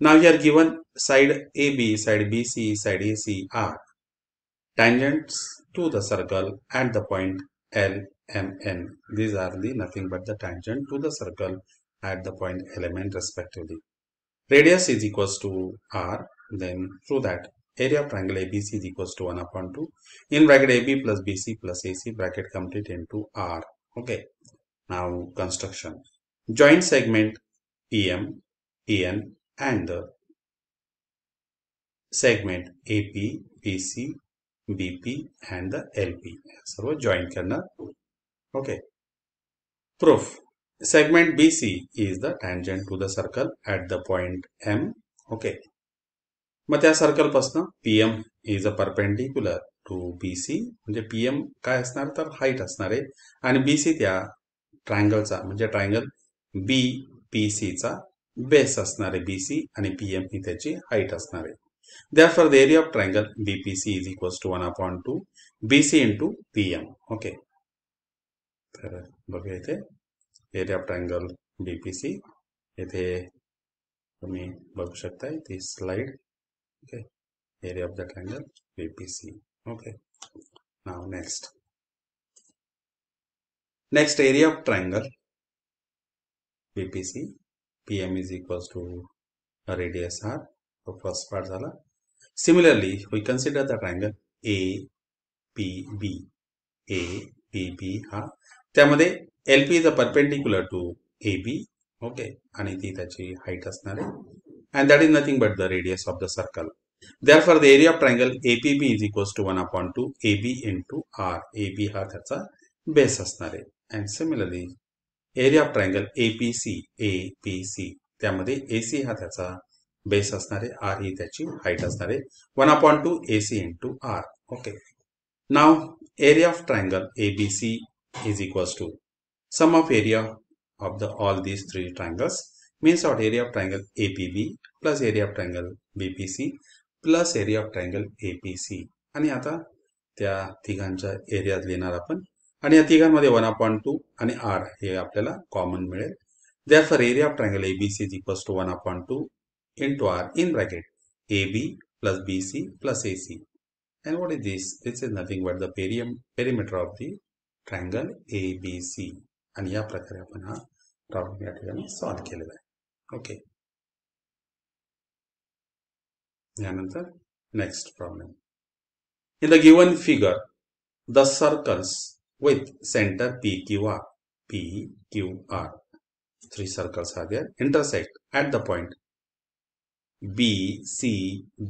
now here given side AB, side BC, side AC are tangents to the circle at the point L, M, N. These are the nothing but the tangent to the circle at the point L, M, N respectively. Radius is equals to R. Then through that, area of triangle ABC is equals to 1/2 in bracket AB plus BC plus AC bracket complete into R. Okay. Now construction. Joint segment EM, EN and the segment AP, BC, BP and the LP. सर्व join करणार. Okay. Proof. Segment BC is the tangent to the circle at the point M. Okay. मग त्या circle पासून PM is a perpendicular to BC. म्हणजे PM काय असणार तर height असणार आहे, आणि BC त्या ट्रायंगलचा म्हणजे ट्रायंगल BPC चा बेस असणार आहे BC, आणि PM ही त्याची हाईट असणार आहे. Therefore, the area of triangle BPC is equals to 1/2 BC into PM. Okay. तर बघूया इथे एरिया ऑफ ट्रायंगल BPC. इथे तुम्ही बघू शकता ती slide. Okay, area of the triangle BPC. Okay, now next area of triangle BPC. PM is equals to radius R. तो first part झाला. Similarly, we consider the triangle APB. APB हा त्यामध्ये LP is a perpendicular to AB. Okay, आणि ती त्याची height असणार आहे, and that is nothing but the radius of the circle. Therefore, the area of triangle APB is equals to 1/2 AB into R. AB हा त्याचा base असणार आहे. And similarly, area of triangle APC त्यामध्ये AC हा त्याचा base असणार आहे, R ही त्याची हाईट असणार आहे. 1/2 AC into R. Okay, now area of triangle ABC is equals to sum of area of the all these three triangles, means what area of triangle APB plus area of triangle BPC plus area of triangle APC. आणि आता त्या तिघांच्या areas लिहिणार आपण, आणि या तिघांमध्ये 1/2 आणि R हे आपल्याला कॉमन मिळेल. Therefore, area of triangle ABC is equals to 1/2 into R in bracket AB plus BC plus AC. And what is this? This is nothing but the perimeter of the triangle ABC. आणि या प्रकारे आपण हा problem या ठिकाणी solve केलेला आहे. Okay, यानंतर next problem. In the given figure, the circles with center PQR, three circles are there, intersect at the point B, C,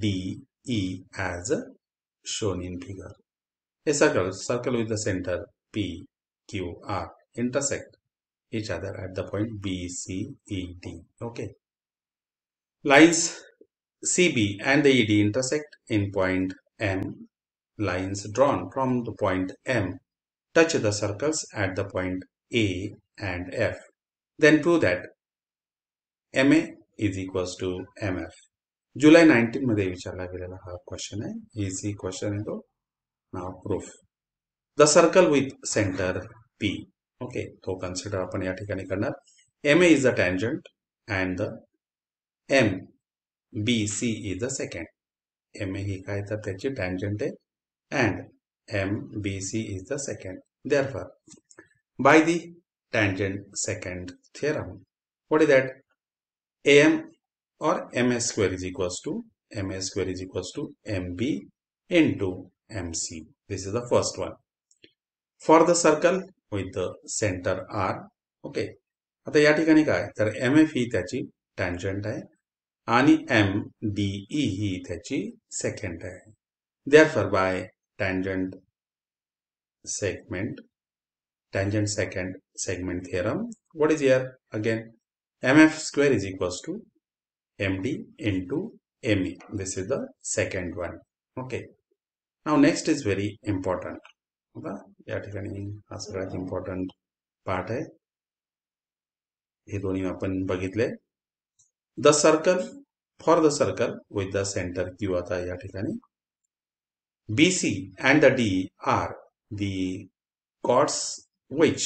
D, E as shown in figure. A circle with the center P, Q, R intersect each other at the point B, C, E, D. Okay. Lines CB and the ED intersect in point M. Lines drawn from the point M touch the circles at the point A and F. Then prove that MA is equals to MF. जुलै 19 मध्ये विचारला गेलेला हा question आहे. Easy question आहे तो. Now proof. The circle with centre P. Okay, तो consider आपण या ठिकाणी करणार. MA is the tangent and the MBC is the secant. MA ही काय तर त्याची टँजंट आहे and MBC is the second. Therefore, by the tangent second theorem, what is that? AM or MS square is equals to MB into MC. This is the first one. For the circle with the center R, okay. आता या ठिकाणी काय तर MF ही त्याची tangent आहे आणि MDE ही त्याची second आहे. Therefore, by tangent second segment theorem, what is here again? MF square is equals to MD into ME. This is the second one. Okay. Now next is very important. या ठिकाणी हा सगळ्यात important part आहे. हे दोन्ही आपण बघितले. The circle for the circle with the centre Q. आता या ठिकाणी BC and the D are the chords which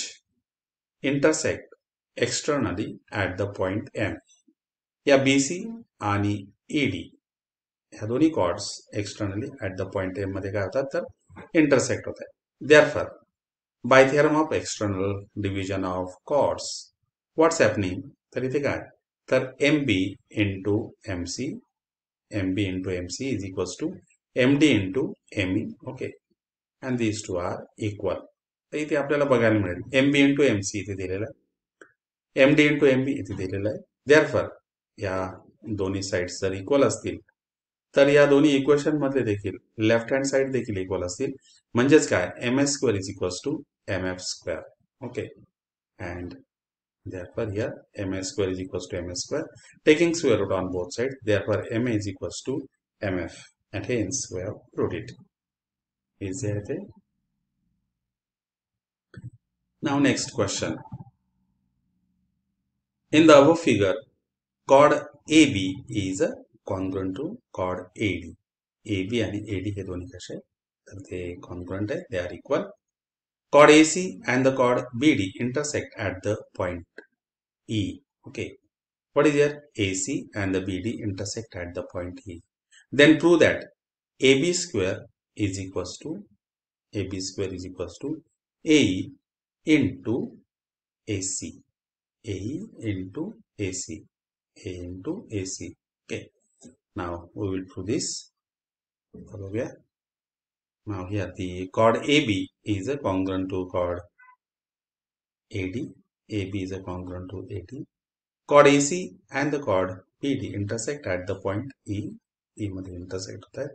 intersect externally at the point M. या BC आणि ED ह्या दोन्ही chords externally at the point M मध्ये काय होतात तर intersect होतात. Therefore, by theorem of external division of chords, what's happening? तर इथे काय तर MB into MC is equals to MD into ME. Okay, and these two are equal. तर इथे आपल्याला बघायला मिळेल MB into MC इथे दिलेला आहे, MD into MB इथे दिलेला आहे. Therefore, या दोन्ही साइड्स जर इक्वल असतील तर या दोन्ही इक्वेशन मधले देखील लेफ्ट हँड साइड देखील इक्वल असतील. म्हणजेच काय MS square is equals to MF square. Okay, and therefore here MS square is equals to MS square, taking square root on both sides. Therefore, MA is equals to MF. And hence we have proved it. Is there a? Now next question. In the above figure, chord AB is congruent to chord AD. AB and AD हे दोन्ही कसे तर ते congruent आहे, they are equal. Chord AC and the chord BD intersect at the point E. Okay, what is here? AC and the BD intersect at the point E. Then prove that AB square is equals to AE into AC. AE into AC. A into AC. Okay. Now we will prove this. Follow here. Now here the chord AB is a congruent to chord AD. AB is a congruent to AD. Chord AC and the chord BD intersect at the point E. E मध्ये intersect होता है.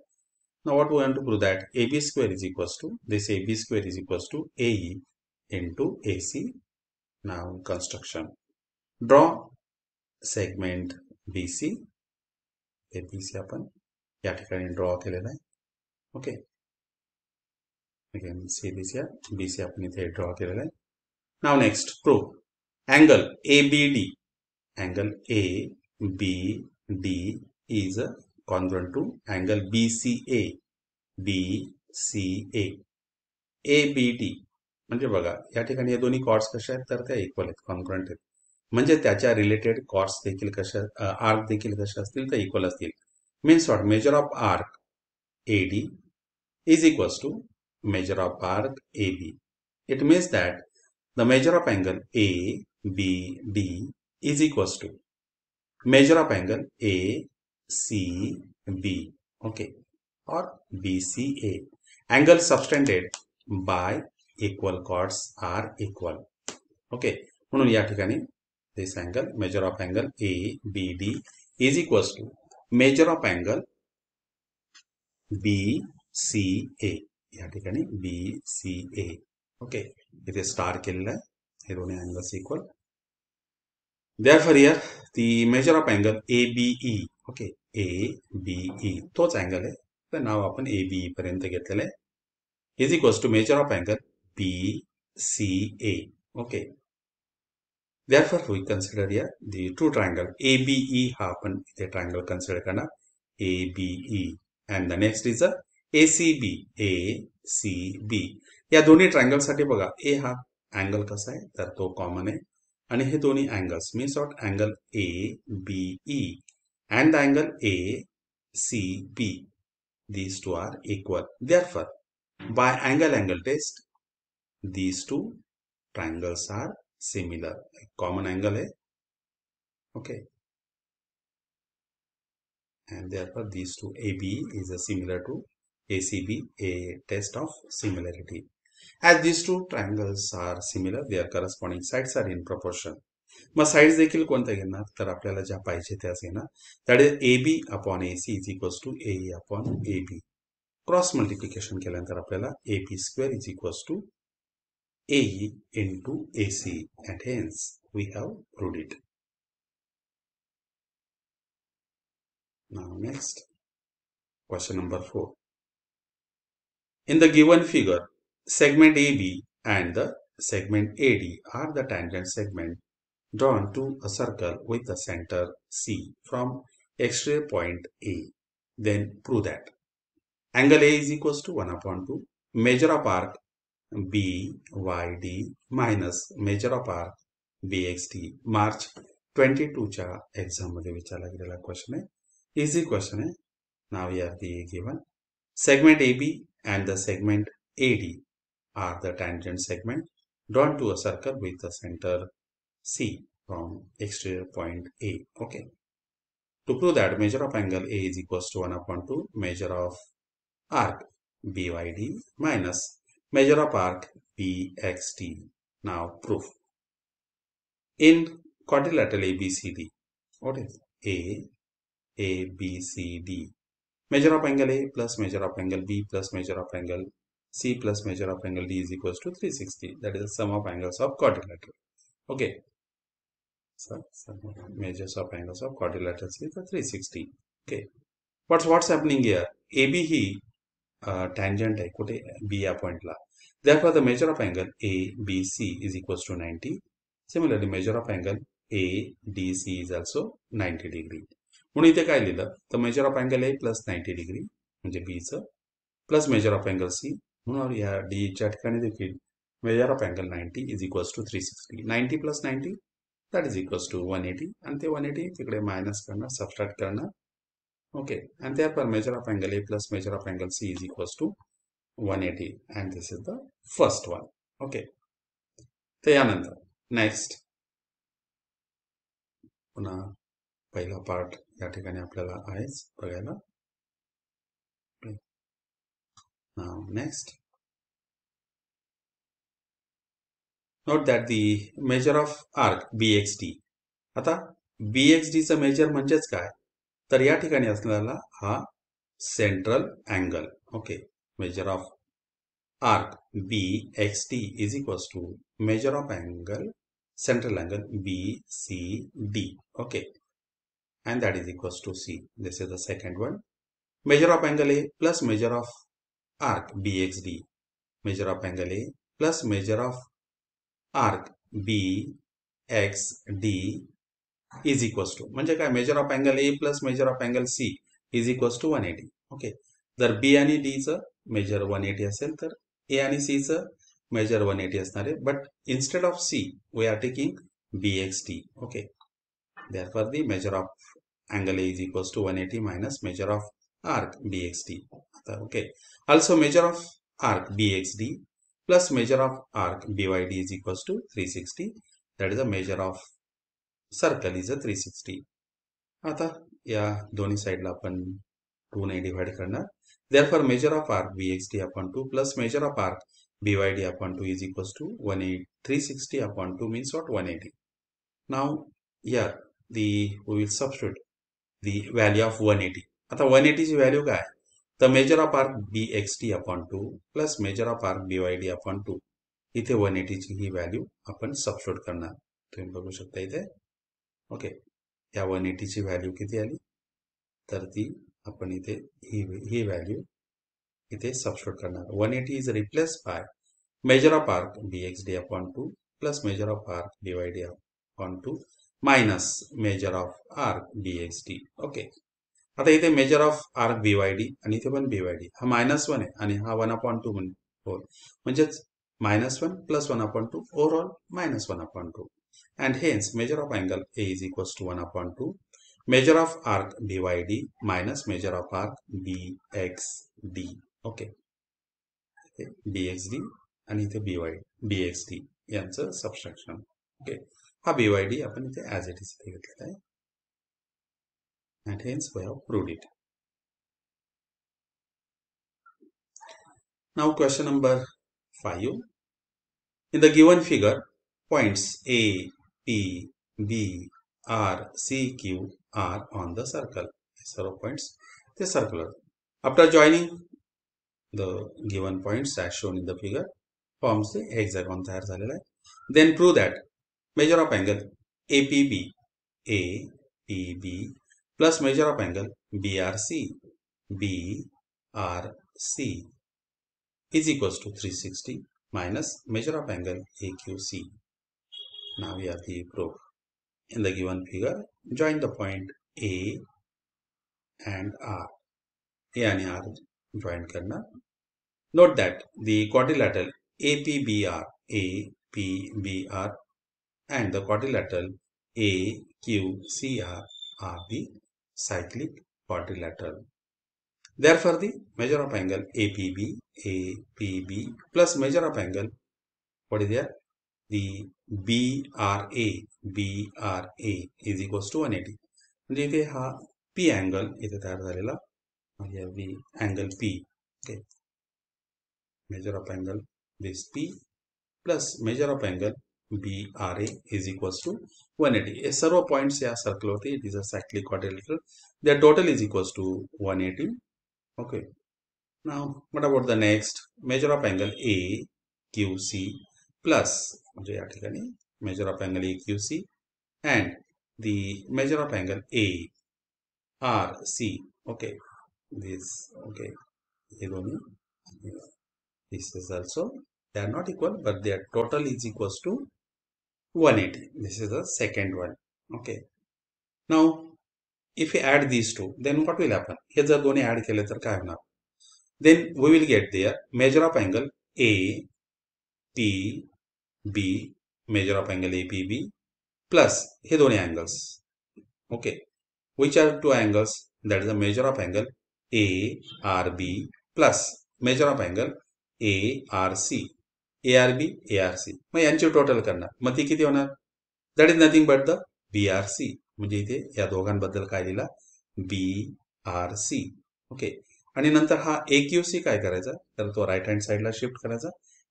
Now what we want to prove that AB square is equals to this AB square is equals to AE into AC. Now construction. Draw segment BC. Hey BC आपण या ठिकाणी draw केलेला आहे. Okay, again see this here. BC आपण इथे draw केलेला आहे. Now next prove angle ABD. Angle ABD is congruent to angle BCA. ABD म्हणजे बघा या ठिकाणी हे दोन्ही कॉर्ड्स कशा आहेत तर त्या इक्वल आहेत, कॉन्ग्रुएंट आहेत. म्हणजे त्याच्या रिलेटेड कॉर्ड्स देखील कशा आर्क देखील कशा असतील तर इक्वल असतील. Means what measure of arc AD is equals to measure of arc AB. It means that the measure of angle ABD is equals to measure of angle ACB. Okay, or BCA. Angle subtended by equal chords are equal. Okay, म्हणून या ठिकाणी this angle measure of angle ABD is equals to measure of angle BCA. या ठिकाणी BCA. Okay, इथे star केलेला आहे, हे दोन्ही angles equal. Therefore here the measure of angle ABE. Okay, ABE तोच अँगल आहे, तर नाव आपण ABE पर्यंत घेतलेलं आहे. Is equals to measure of angle BCA. Okay, Therefore, we consider here the two triangle ABE हा आपण इथे triangle consider करणार ABE and the next is a ACB ACB. या दोन्ही triangle साठी बघा A हा angle कसा आहे तर तो common आहे आणि हे दोन्ही angles means what angle ABE and the angle ACB. These two are equal. Therefore, by angle test, these two triangles are similar. Common angle है, okay, and therefore these two ABE is a similar to ACB, a test of similarity. As these two triangles are similar, their corresponding sides are in proportion. मग sides देखील कोणत्या घेणार तर आपल्याला ज्या पाहिजे त्याच घेणार. That is AB upon AC is equals to AE upon AB. Cross multiplication केल्यानंतर आपल्याला AB square is equals to AE into AC, and hence we have proved it. Now next, question number 4. In the given figure, segment AB and the segment AD are the tangent segment drawn to a circle with the center C from exterior point A. Then prove that angle A is equals to 1 upon 2, measure of arc BYD minus measure of arc BXD. मार्च 22 च्या exam मध्ये विचारला गेलेला question आहे. Easy question आहे. Now here the given segment AB and the segment AD are the tangent segment drawn to a circle with the center C from exterior point A. Okay. To prove that measure of angle A is equals to 1 upon 2 measure of arc BYD minus measure of arc BXD. Now proof. In quadrilateral ABCD, what is ABCD? Measure of angle A plus measure of angle B plus measure of angle C plus measure of angle D is equals to 360. That is the sum of angles of quadrilateral. Okay. So measures of angles of quadrilaterals is 360. Okay. What's happening here? AB he tangent है कुठे B या point La. Therefore, the measure of angle ABC is equals to 90. Similarly, measure of angle ADC is also 90 degree. म्हणून इथे काय लिहिलं तर measure of angle A plus 90 degree म्हणजे बीचं plus measure of angle C म्हणून या डीच्या ठिकाणी देखील measure of angle 90 is equals to 360. 90 plus 90 that is equals to 180 आणि ते 180 तिकडे मायनस करणार सबस्ट्रॅक्ट करणार. ओके आणि त्यापर measure of angle A plus measure of angle C is equals to 180 and this is the first one. Okay तर यानंतर next पुन्हा पहिला पार्ट या ठिकाणी आपल्याला आहेच बघायला. Now next, note that the measure of arc BXD. आता BXD चं मेजर म्हणजेच काय तर या ठिकाणी असलेला हा central angle. Okay measure of arc BXD is equals to measure of angle central angle BCD. Okay. And that is equals to C. This is the second one. Measure of angle A plus measure of arc BXD. Measure of angle A plus measure of arc BXD is equals to म्हणजे काय measure of angle A plus measure of angle C is equals to 180. Okay. जर B आणि D चं measure 180 असेल तर A आणि C चं measure 180 असणार आहे. But instead of C we are taking BXD. Okay. Therefore, the measure of angle A is equals to 180 minus measure of arc BXD. Okay. Also, measure of arc BXD plus measure of arc BYD is equals to 360. That is the measure of circle is a 360. आता या दोन्ही साइडला आपण 2 ने divide करणार. Therefore, measure of arc BXD upon 2 plus measure of arc BYD upon 2 is equals to 360 upon 2 means what 180. Now, here we will substitute the value of 180. आता 180 ची value काय तर measure of arc BXD upon 2 plus measure of arc BYD upon 2 इथे 180 ची ही value आपण substitute करणार. तुम्ही बघू शकता इथे. ओके या 180 ची व्हॅल्यू किती आली तर ती आपण इथे ही व्हॅल्यू इथे सबस्टिट्यूट करणार. 180 is replace bye measure of arc BXD upon 2 plus measure of arc BYD 1/2 minus measure of arc dxd. Okay, आता इथे मेजर ऑफ आर्क BYD आणि इथे पण BYD हा -1 आहे आणि हा 1/2 म्हणजेच -1 + 1/2 overall -1/2 and hence measure of angle A is equals to 1/2 measure of arc BYD minus measure of arc BXD. Okay, BXD आणि इथे BXD यांचं सबस्ट्रॅक्शन. ओके, हा BYD आपण इथे ॲज इट इज इथे घेतलेला आहे and hence we have proved it. Now question number 5. In the given figure, points A, P, B, R, C, Q are on the circle. Several points, they circular. After joining the given points as shown in the figure, forms the hexagon. Then prove that measure of angle APB plus measure of angle BRC is equals to 360 minus measure of angle AQC. Now we have the proof. In the given figure, join the point A and R. A and R join karna. Note that the quadrilateral APBR and the quadrilateral AQCR are the cyclic quadrilateral. Therefore, the measure of angle APB plus measure of angle, what is there? The BRA is equals to 180. म्हणजे इथे हा P angle इथे तयार झालेला आहे, the angle P. Okay, measure of angle this P plus measure of angle BRA is equals to 180. Hey serve points या circle होते. It is a cyclic quadrilateral. Their total is equals to 180. Okay. Now, what about the next? Measure of angle AQC plus measure of angle AQC and the measure of angle ARC. Okay, this is also, they are not equal, but their total is equals to 180. This is the second one. Okay. Now, if we add these two, then what will happen? Here जर दोन्ही add केले तर काय होणार? Then we will get there measure of angle APB, measure of angle APB plus हे दोन्ही angles. Okay, which are two angles? That is the measure of angle ARB plus measure of angle ARC. मग यांची total करणार, मग ती किती होणार? That is nothing but the BRC. म्हणजे इथे या दोघांबद्दल काय लिहिला? BRC. ओके, आणि नंतर हा AQC काय करायचा? तर तो राईट हँड साइडला शिफ्ट करायचा.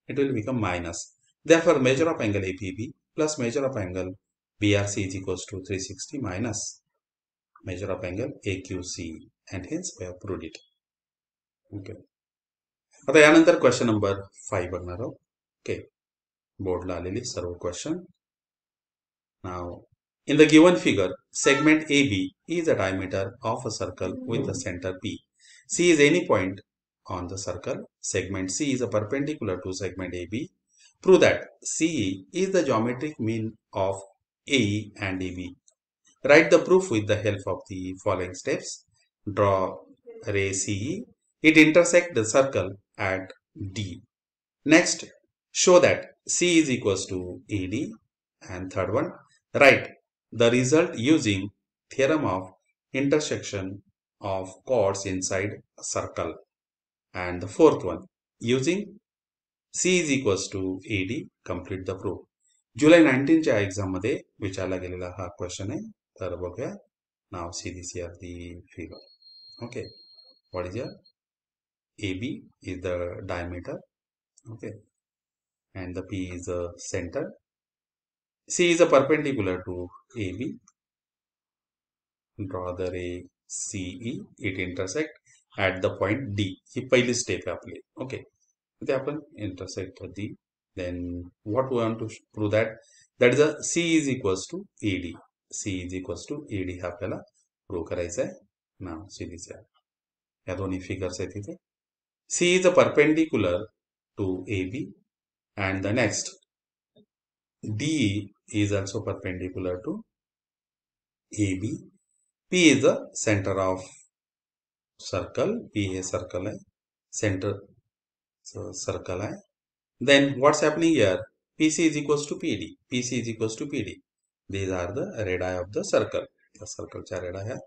It will become minus. Therefore, measure of angle APB plus measure of angle BRC is equals to 360 minus measure of angle AQC, and hence we have proved it. Okay. आता यानंतर question number 5 बघणार आहोत. Okay, बोर्डला आलेली सर्व question. Now in the given figure, segment AB is a diameter of a circle with the center P. C is any point on the circle. Segment C is a perpendicular to segment AB. Prove that CE is the geometric mean of AE and AB. Write the proof with the help of the following steps. Draw ray CE. It intersects the circle at D. Next, show that C is equals to AD. And third one, write the result using theorem of intersection of chords inside a circle. And the fourth one, using C is equals to AD, complete the proof. जुलै 19 च्या exam मध्ये विचारला गेलेला हा question आहे. तर बघूया. Now see this here the figure. Okay, what is your AB is the diameter. Okay, and the P is the center. C is a perpendicular to AB. Draw the ray CE. It intersect at the point D. ही पहिली step आहे आपली. Okay, ते आपण intersect D. Then what we want to prove that is a C is equals to AD. C is equals to AD हा आपल्याला prove करायचा आहे. Now see this या दोन्ही फिगर्स आहेत इथे. C is a perpendicular to AB and the next D is also perpendicular to AB. P is the center of circle. P is circle है, center so circle है. Then what's happening here? PC is equals to PD. PC is equals to PD. These are the radii of the circle. The circle चा radii है.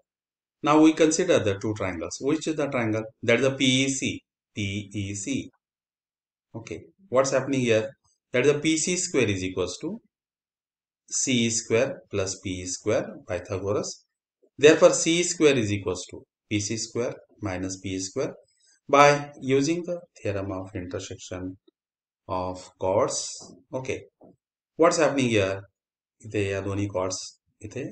Now we consider the two triangles. Which is the triangle? That is the PEC. PEC. Okay. What's happening here? That is the PC square is equals to C square plus P square, Pythagoras. Therefore, C square is equals to PC square minus P square by using the theorem of intersection of chords. Okay. What's happening here? इथे या दोन्ही chords इथे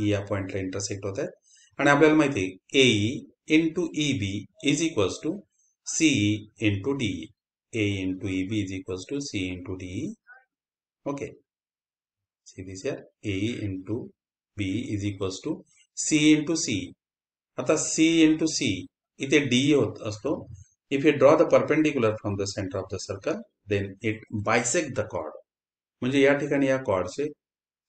या पॉइंटला intersect होत आहेत आणि आपल्याला माहिती आहे AE into EB is equals to CE into DE. AE into EB is equals to CE into DE. Okay. See this here. AE into B is equals to C into C. आता C into C इथे DE होत असतो. If you draw the perpendicular from the center of the circle, then it bisect the chord. म्हणजे या ठिकाणी या chordचे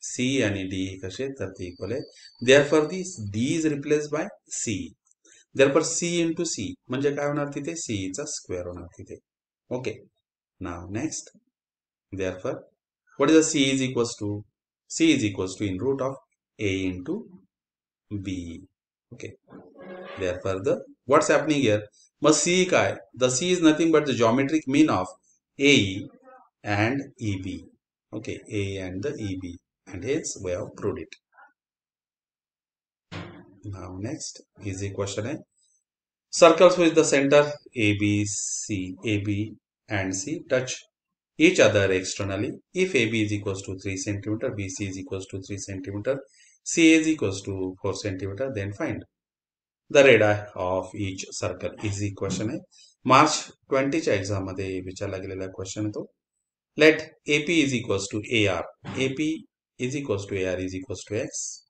C आणि D कसे तर ते इक्वल आहे. Therefore this D is replaced by C. Therefore C into C म्हणजे काय होणार तिथे C चा स्क्वेअर होणार तिथे. Okay. Now next. Therefore what is the C is equals to? C is equals to in root of A into B. Okay. Therefore the what's happening here? Must C काय? The C is nothing but the geometric mean of AE and EB. Okay, A and the EB, and hence we have proved it. Now next is a question. Circles with the center AB and C touch each other externally. If AB is equals to 3 cm, BC is equals to 3 cm, CA is equals to 4 cm, then find the radii of each circle. Easy question आहे. मार्च 20च्या exam मध्ये विचारला गेलेला question आहे तो. Let AP is equals to AR. AP is equals to AR is equals to X.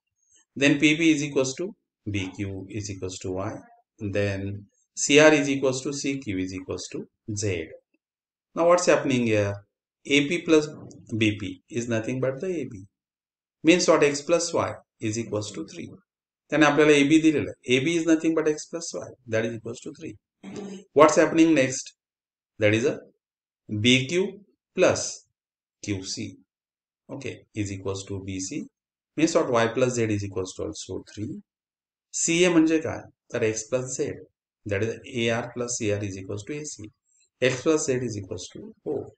Then PB is equals to BQ is equals to Y. Then CR is equals to CQ is equals to Z. Now what's happening here? AP plus BP is nothing but the AB. Means what? X plus Y is equals to 3. Then आपल्याला AB दिलेलं आहे. AB is nothing but X plus Y. That is equals to 3. What's happening next? That is a BQ plus QC. Okay, is equals to BC. Means what? Y plus Z is equals to also 3. CA म्हणजे काय? तर X plus Z. That is AR plus CR is equals to AC. X plus Z is equals to 4.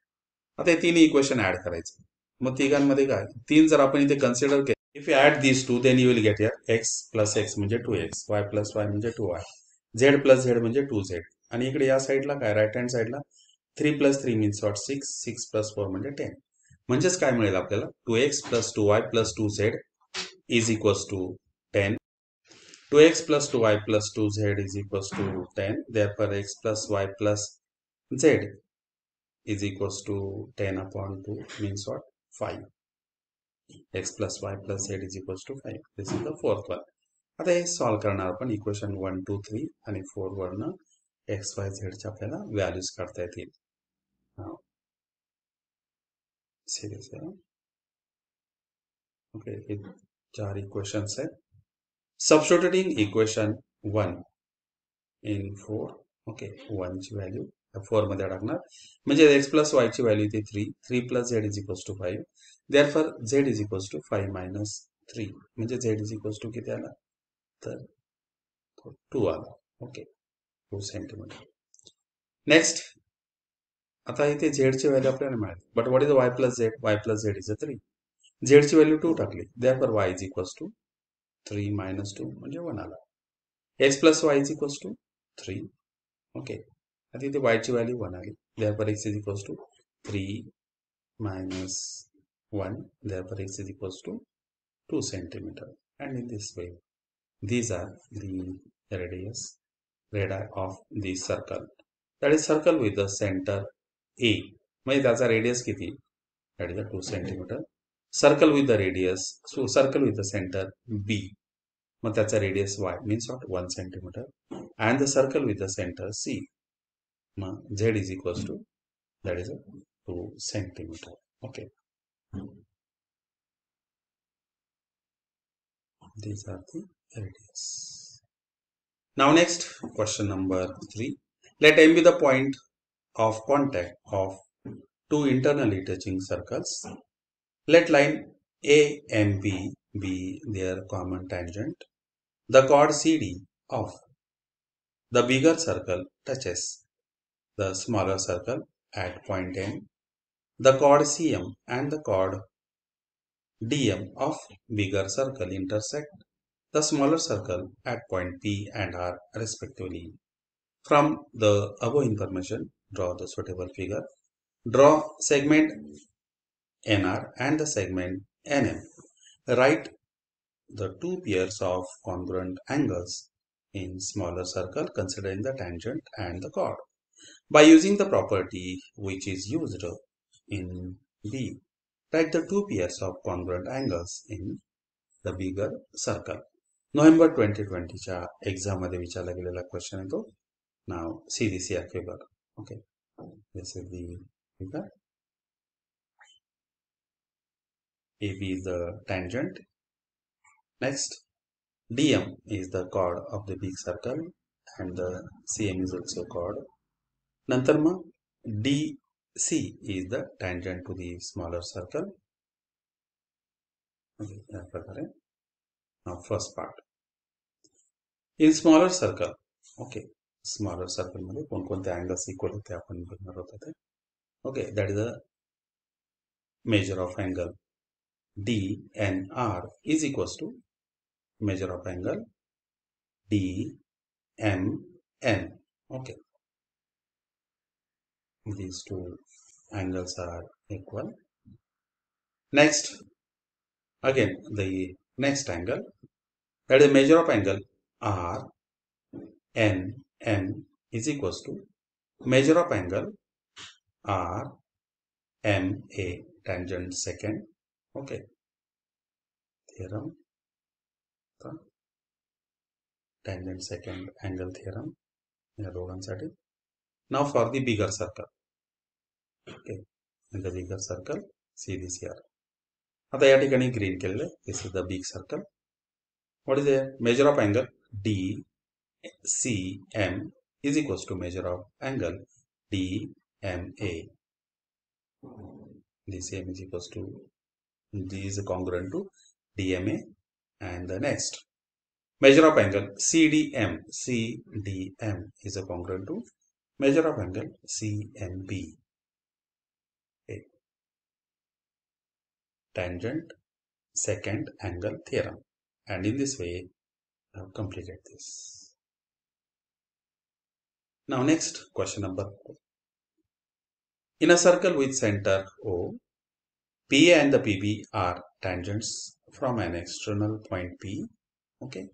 आता हे तीन equation add करायचे. मग तिघांमध्ये काय? तीन जर आपण इथे कन्सिडर केले. If you add these two, then you will get here x plus x म्हणजे 2x, y plus y म्हणजे 2y, z plus z म्हणजे 2z. आणि इकडे या साईडला काय राईट हँड साईडला 3 plus 3 means what? 6, 6 plus 4 म्हणजे 10. म्हणजेच काय मिळेल आपल्याला 2x plus 2y plus 2z is equals to 10. 2x plus 2y plus 2z is equals to 10. Therefore x plus y plus z is equals to 10 upon 2 means what? 5. X plus y plus z is equals to 5. This is the fourth one. आता हे solve करणार आपण equation 1, 2, 3 आणि 4 वरनं x Y Z च्या आपल्याला values काढता येतील. Series आहे. ओके, हे चार इक्वेशन्स आहेत. सबस्टिट्यूटिंग इक्वेशन 1 इन 4. ओके, 1 ची व्हॅल्यू 4 मध्ये टाकणार म्हणजे x प्लस y ची व्हॅल्यू इथे 3, 3 plus z is equals to 5. Therefore z is equals to 5 minus 3 म्हणजे z is equals to किती आला तर 2 आला. Okay, 2 centimetre. नेक्स्ट आता इथे z ची व्हॅल्यू आपल्याला मिळाली. But what is y plus z? y plus z is 3. z ची व्हॅल्यू 2 टाकली. Therefore y is equals to 3 minus 2 म्हणजे 1 आला. x plus y is equals to 3. Okay, आता इथे y ची व्हॅल्यू 1 आली. Therefore x is equals to 3 minus 1. Therefore x is equals to 2 centimeter. And in this way these are the radii of the circle. That is circle with the center A. म्हणजे त्याचा radius किती? That is 2 centimeter. Circle with the radius, so circle with the center B. मग त्याचा radius y means what? 1 centimeter. And the circle with the center C. Mug z is equals to that is 2 centimeter. Okay. These are the radius. Now next question number 3. Let M be the point of contact of two internally touching circles. Let line A and B be their common tangent. The chord CD of the bigger circle touches the smaller circle at point N. The chord CM and the chord DM of bigger circle intersect the smaller circle at point P and R respectively. From the above information, draw the suitable figure. Draw segment NR and the segment NM. Write the two pairs of congruent angles in smaller circle considering the tangent and the chord. By using the property which is used in B, write the two pairs of congruent angles in the bigger circle. November 2020 च्या exam मध्ये विचारला गेलेला question आहे तो. Now see this here figure. Okay, this is the figure. AB is the tangent. Next, DM is the chord of the big circle and the CM is also chord. नंतर मग DC is the tangent to the smaller circle. Okay, या प्रकारे. Now first part. In smaller circle, okay, smaller circle मध्ये कोणकोणते angles equal होते आपण बघणार आहोत. Okay, that is the measure of angle DNR is equals to measure of angle DMN. Okay, these two angles are equal. Next, again the next angle, that is measure of angle RNM is equals to measure of angle RMA tangent second. Okay, theorem, tangent second angle theorem या दोघांसाठी. Now for the bigger circle. Okay, in the bigger circle, see this here. आता या ठिकाणी green केलेलं. This is the big circle. What is the measure of angle DCM is equals to measure of angle DMA. DCM is equals to, this is congruent to DMA. And the next measure of angle CDM is a congruent to measure of angle CMB. Okay. Tangent second angle theorem, and in this way I have completed this. Now next question number 4. In a circle with center O, PA and the PB are tangents from an external point P. Okay,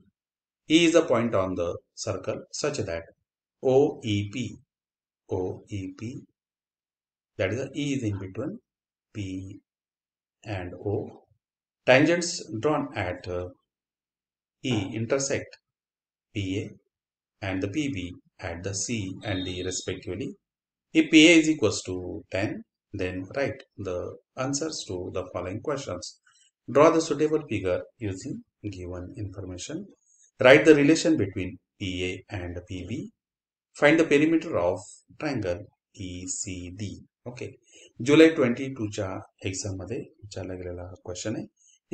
E is the point on the circle such that OEP, that is the E is in between P and O. Tangents drawn at E intersect PA and the PB at the C and D respectively. If PA is equals to 10, then write the answers to the following questions. Draw the suitable figure using given information. Write the relation between PA and PB. Find the perimeter of triangle ECD. Okay, जुलै 22 च्या exam मध्ये विचारला गेलेला हा question आहे.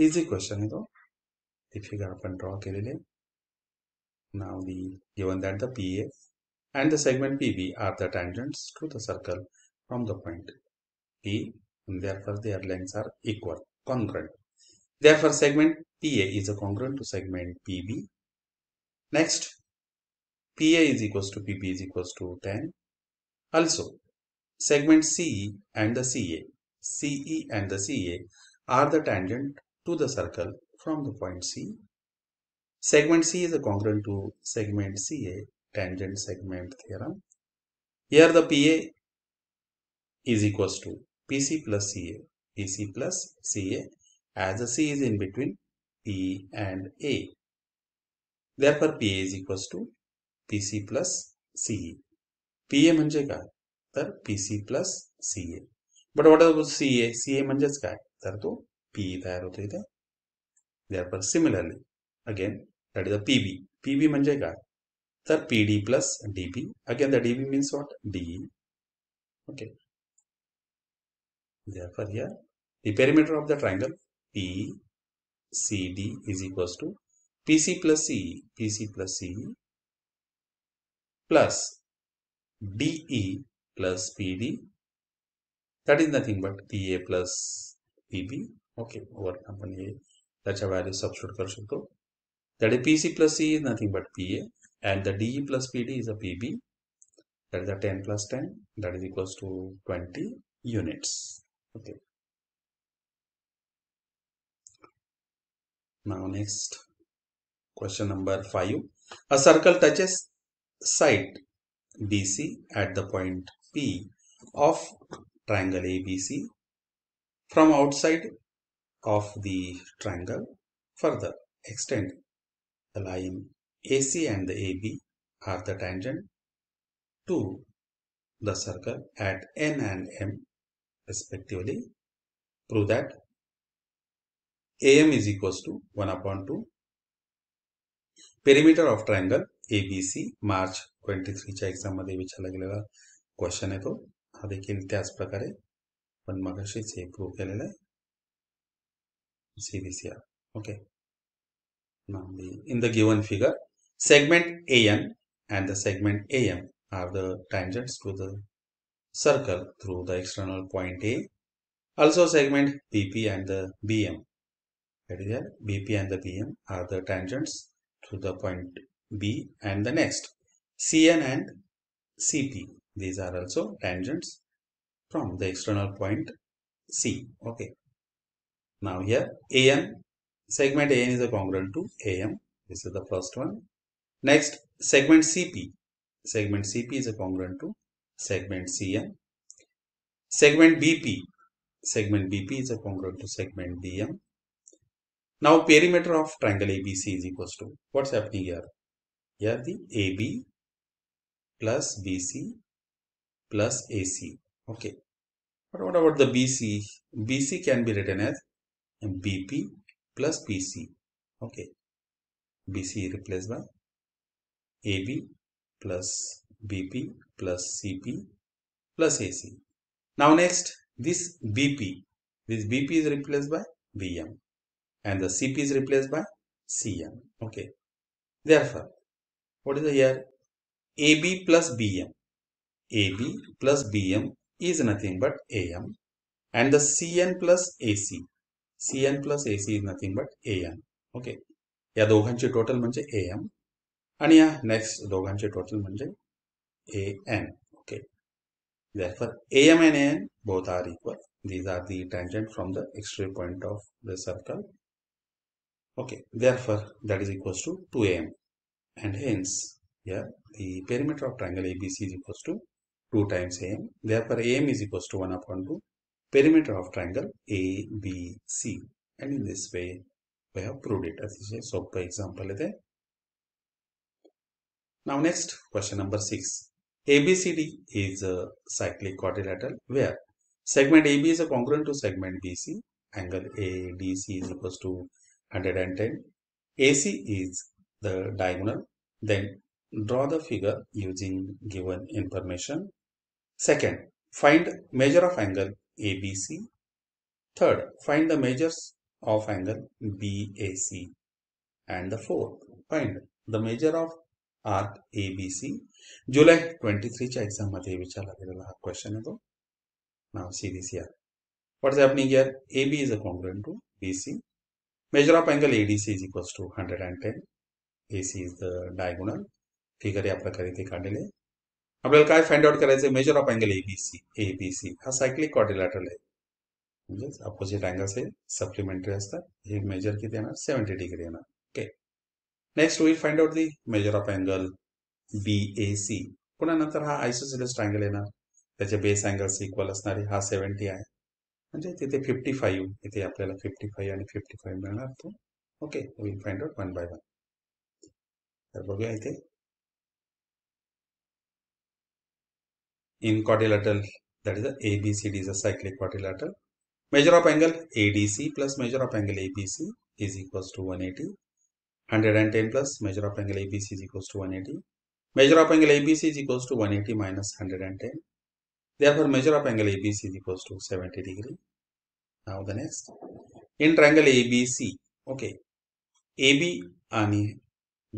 Easy question आहे तो. ती figure आपण ड्रॉ केलेली आहे. Now the given that the PA and the segment PB are the tangents to the circle from the point P, and therefore their lengths are equal, congruent. Therefore segment PA is a congruent to segment PB. Next, PA is equals to PB is equals to 10. Also, segment CE and the CA are the tangent to the circle from the point C. Segment C is a congruent to segment CA, tangent segment theorem. Here the PA is equals to PC plus CA, as the C is in between P and A. Therefore PA is equals to PC plus CE. PA म्हणजे काय तर PC plus CA. But what about CA म्हणजेच काय तर तो PE तयार होतो इथे. Therefore similarly again, that is a PB. PB म्हणजे काय? तर PD plus DB. Again, the DB means what? DE. Okay. Therefore, here the perimeter of the triangle PCD is equals to PC plus CE, PC plus CE plus DE plus PD. That is nothing but PA plus PB. Okay, over आपण हे त्याच्या value substitute करू शकतो. That is PC plus CE is nothing but PA, and the DE plus PD is a PB. That is a 10 plus 10. That is equals to 20 units. Okay. Now next question number 5. A circle touches side BC at the point P of triangle ABC from outside of the triangle. Further extend the line AC and the AB are the tangent to the circle at N and M respectively. Prove that AM is equals to 1 upon 2 perimeter of triangle ABC. March 23च्या exam मध्ये विचारला गेलेला question आहे तो. हा देखील त्याच प्रकारे पण मगाशीच हे प्रूव्ह केलेलं आहे. See this here. Okay. Now in the given figure, segment AN and the segment AM are the tangents to the circle through the external point A. Also segment BP and the BM. That is here, BP and the BM are the tangents to the point B, and the next CN and CP. These are also tangents from the external point C. Okay. Now here AN, segment AN is a congruent to AM. This is the first one. Next segment CP. Segment CP is a congruent to segment CN. Segment BP. Segment BP is a congruent to segment BM. Now perimeter of triangle ABC is equals to, what's happening here? Here the AB plus BC plus AC. Okay. But what about the BC? BC can be written as BP plus BC. Okay. BC replaced by AB plus BP plus CP plus AC. Now next, this BP is replaced by BM. And the CP is replaced by CM. Okay. Therefore, what is the here? AB plus BM. AB plus BM is nothing but AM. And the CN plus AC. CN plus AC is nothing but AM. Okay. या दोघांचे total म्हणजे AM. आणि या next दोघांचे total म्हणजे AN. Okay. Therefore, AM and AN both are equal. These are the tangent from the extreme point of the circle. Okay, therefore that is equals to 2AM, and hence here the perimeter of triangle ABC is equals to 2 times AM. Therefore AM is equals to 1 upon 2 perimeter of triangle ABC, and in this way we have proved it. अतिशय सोपं example आहे. Now next question number 6. ABCD is a cyclic quadrilateral where segment AB is a congruent to segment BC. Angle ADC is equals to 110. AC is the diagonal. Then draw the figure using given information. Second, find measure of angle ABC. Third, find the measures of angle BAC. And the fourth, find the measure of arc ABC. July 23 च्या exam मध्ये विचारला गेलेला हा question आहे तो. Now see this here. What is happening here? AB is a congruent to BC. Measure of angle ADC is equals to 110. AC is the diagonal. Figure या प्रकारे ते काढलेले. आपल्याला काय फाइंड आउट करायचं? मेजर ऑफ अँगल ABC हा cyclic quadrilateral आहे. म्हणजे अपोजिट अँगल्स हे सप्लिमेंटरी असतात. हे मेजर किती येणार? 70 डिग्री येणार. Okay. Next we find out the measure of angle BAC. पुन्हा नंतर हा आयसोसेलेस ट्रायंगल येणार. त्याचे बेस अँगल्स इक्वल असणारे हा 70 आहे. म्हणजे तिथे 55 इथे आपल्याला 55 आणि 55 मिळणार तो. Okay, will find out one by one. तर बघूया इथे. In quadrilateral, that is the ABCD is a cyclic quadrilateral. Measure of angle ADC plus measure of angle ABC is equals to 180. 110 plus measure of angle ABC is equals to 180. Measure of angle ABC is equals to 180 minus 110. Therefore, measure of angle ABC is equals to 70 degree. Now the next, in triangle ABC, okay, AB आणि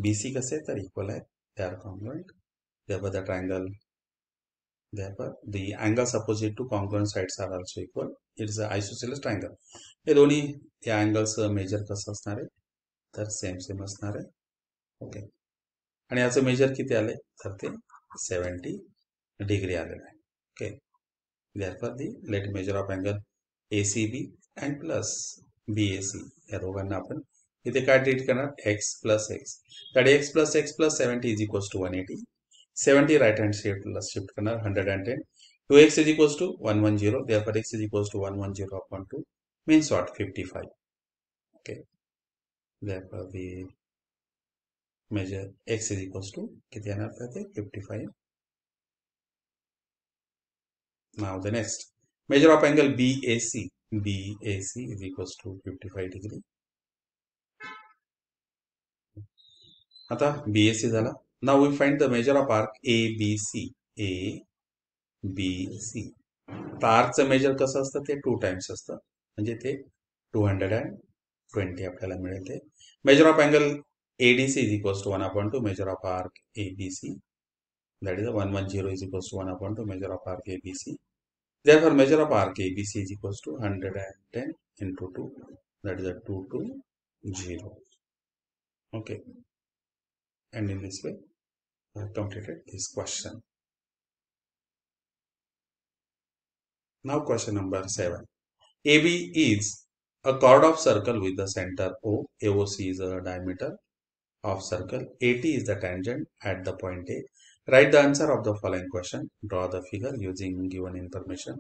BC कसे तर equal आहे, they are congruent. Therefore, the angles opposite to congruent sides are also equal. It is an isosceles triangle. हे दोन्ही या angles major कसं असणार आहे तर सेम असणार आहे. ओके, आणि याचं मेजर किती आले तर ते 70 डिग्री आलेलं आहे. Okay, therefore the let measure of angle ACB and plus BAC या दोघांना आपण इथे काय ट्रीट करणार x plus x. तर x plus x plus 70 is equals to 180. 70 right hand shift करणार 110. 2x is equals to 110. Therefore x is equals to 110 upon 2 means what 55. Okay, therefore we measure x is equals to किती येणार तर ते 55. Now the next, measure of angle BAC. BAC is equals to 55 degree. आता BAC झाला. Now we find the measure of arc ABC. ABC. तर आर्कचं major कसं असतं ते 2 टाइम्स असतं, म्हणजे ते 220 आपल्याला मिळेल. ते major of angle ADC is equals to 1/2 measure of arc ABC. That is 110 is equals to 1/2 measure of arc ABC. Therefore, measure of arc ABC is equals to 110 into 2. That is a 220. Okay, and in this way, I have completed this question. Now question number 7. AB is a chord of circle with the center O. AOC is a diameter of circle. AT is the tangent at the point A. Write the answer of the following question. Draw the figure using given information.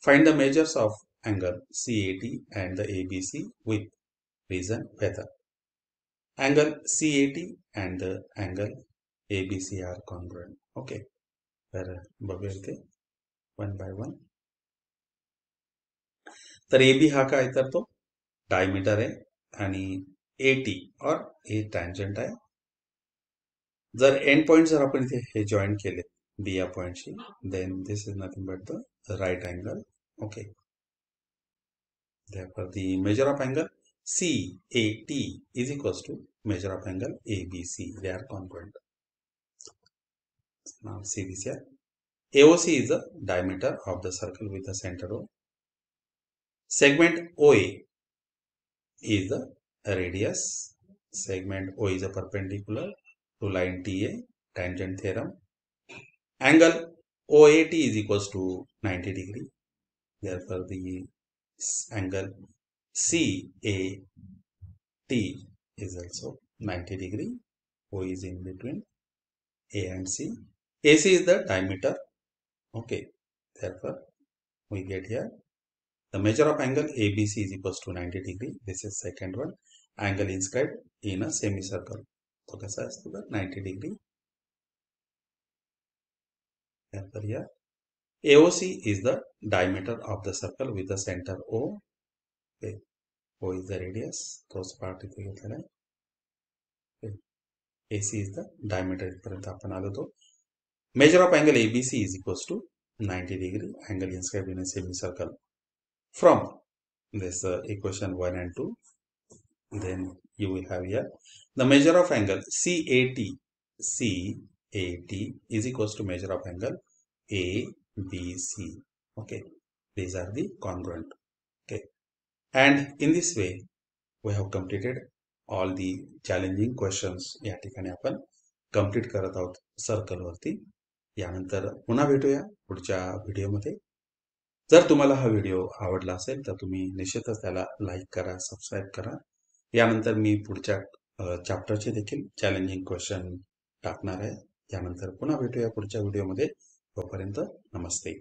Find the measures of angle CAT and the ABC with reason whether angle CAT and the angle ABC are congruent. Okay, तर बघूया इथे one by one. तर AB हा काय तर तो diameter आहे आणि AT और A टँजंट आहे. जर एंड पॉइंट जर आपण इथे हे जॉईन केले B या पॉइंटशी, then this is nothing but the right angle. Okay, therefore the measure of angle CAT is equals to measure of angle ABC. They are congruent. Now see this here. AOC is the diameter of the circle with the center O. Segment OA is the radius. Segment O is a perpendicular to line TA, tangent theorem. Angle OAT is equals to 90 degree. Therefore, the angle CAT is also 90 degree. O is in between A and C. AC is the diameter. Okay, therefore, we get here the measure of angle ABC is equals to 90 degree. This is second one. Angle inscribed in a semicircle. So, कसा असतो तर 90 degree. Therefore, here AOC is the diameter of the circle with the center O. Okay. O is the radius. तोच part इथे घेतलेला आहे. Okay. AC is the diameter. इथपर्यंत आपण आलो तो. Measure of angle ABC is equals to 90 degree. Angle inscribed in a semicircle. From this equation 1 and 2, then you will have here the measure of angle CAT is equals to measure of angle ABC. Okay, these are the congruent. Okay, and in this way we have completed all the challenging questions. या ठिकाणी आपण complete करत आहोत circle वरती. यानंतर पुन्हा भेटूया पुढच्या व्हिडिओमध्ये. जर तुम्हाला हा व्हिडिओ आवडला असेल तर तुम्ही निश्चितच त्याला लाईक करा, सबस्क्राईब करा. यानंतर मी पुढच्या चॅप्टरचे देखील चॅलेंजिंग क्वेश्चन टाकणार आहे. यानंतर पुन्हा भेटूया पुढच्या व्हिडिओमध्ये. तोपर्यंत नमस्ते.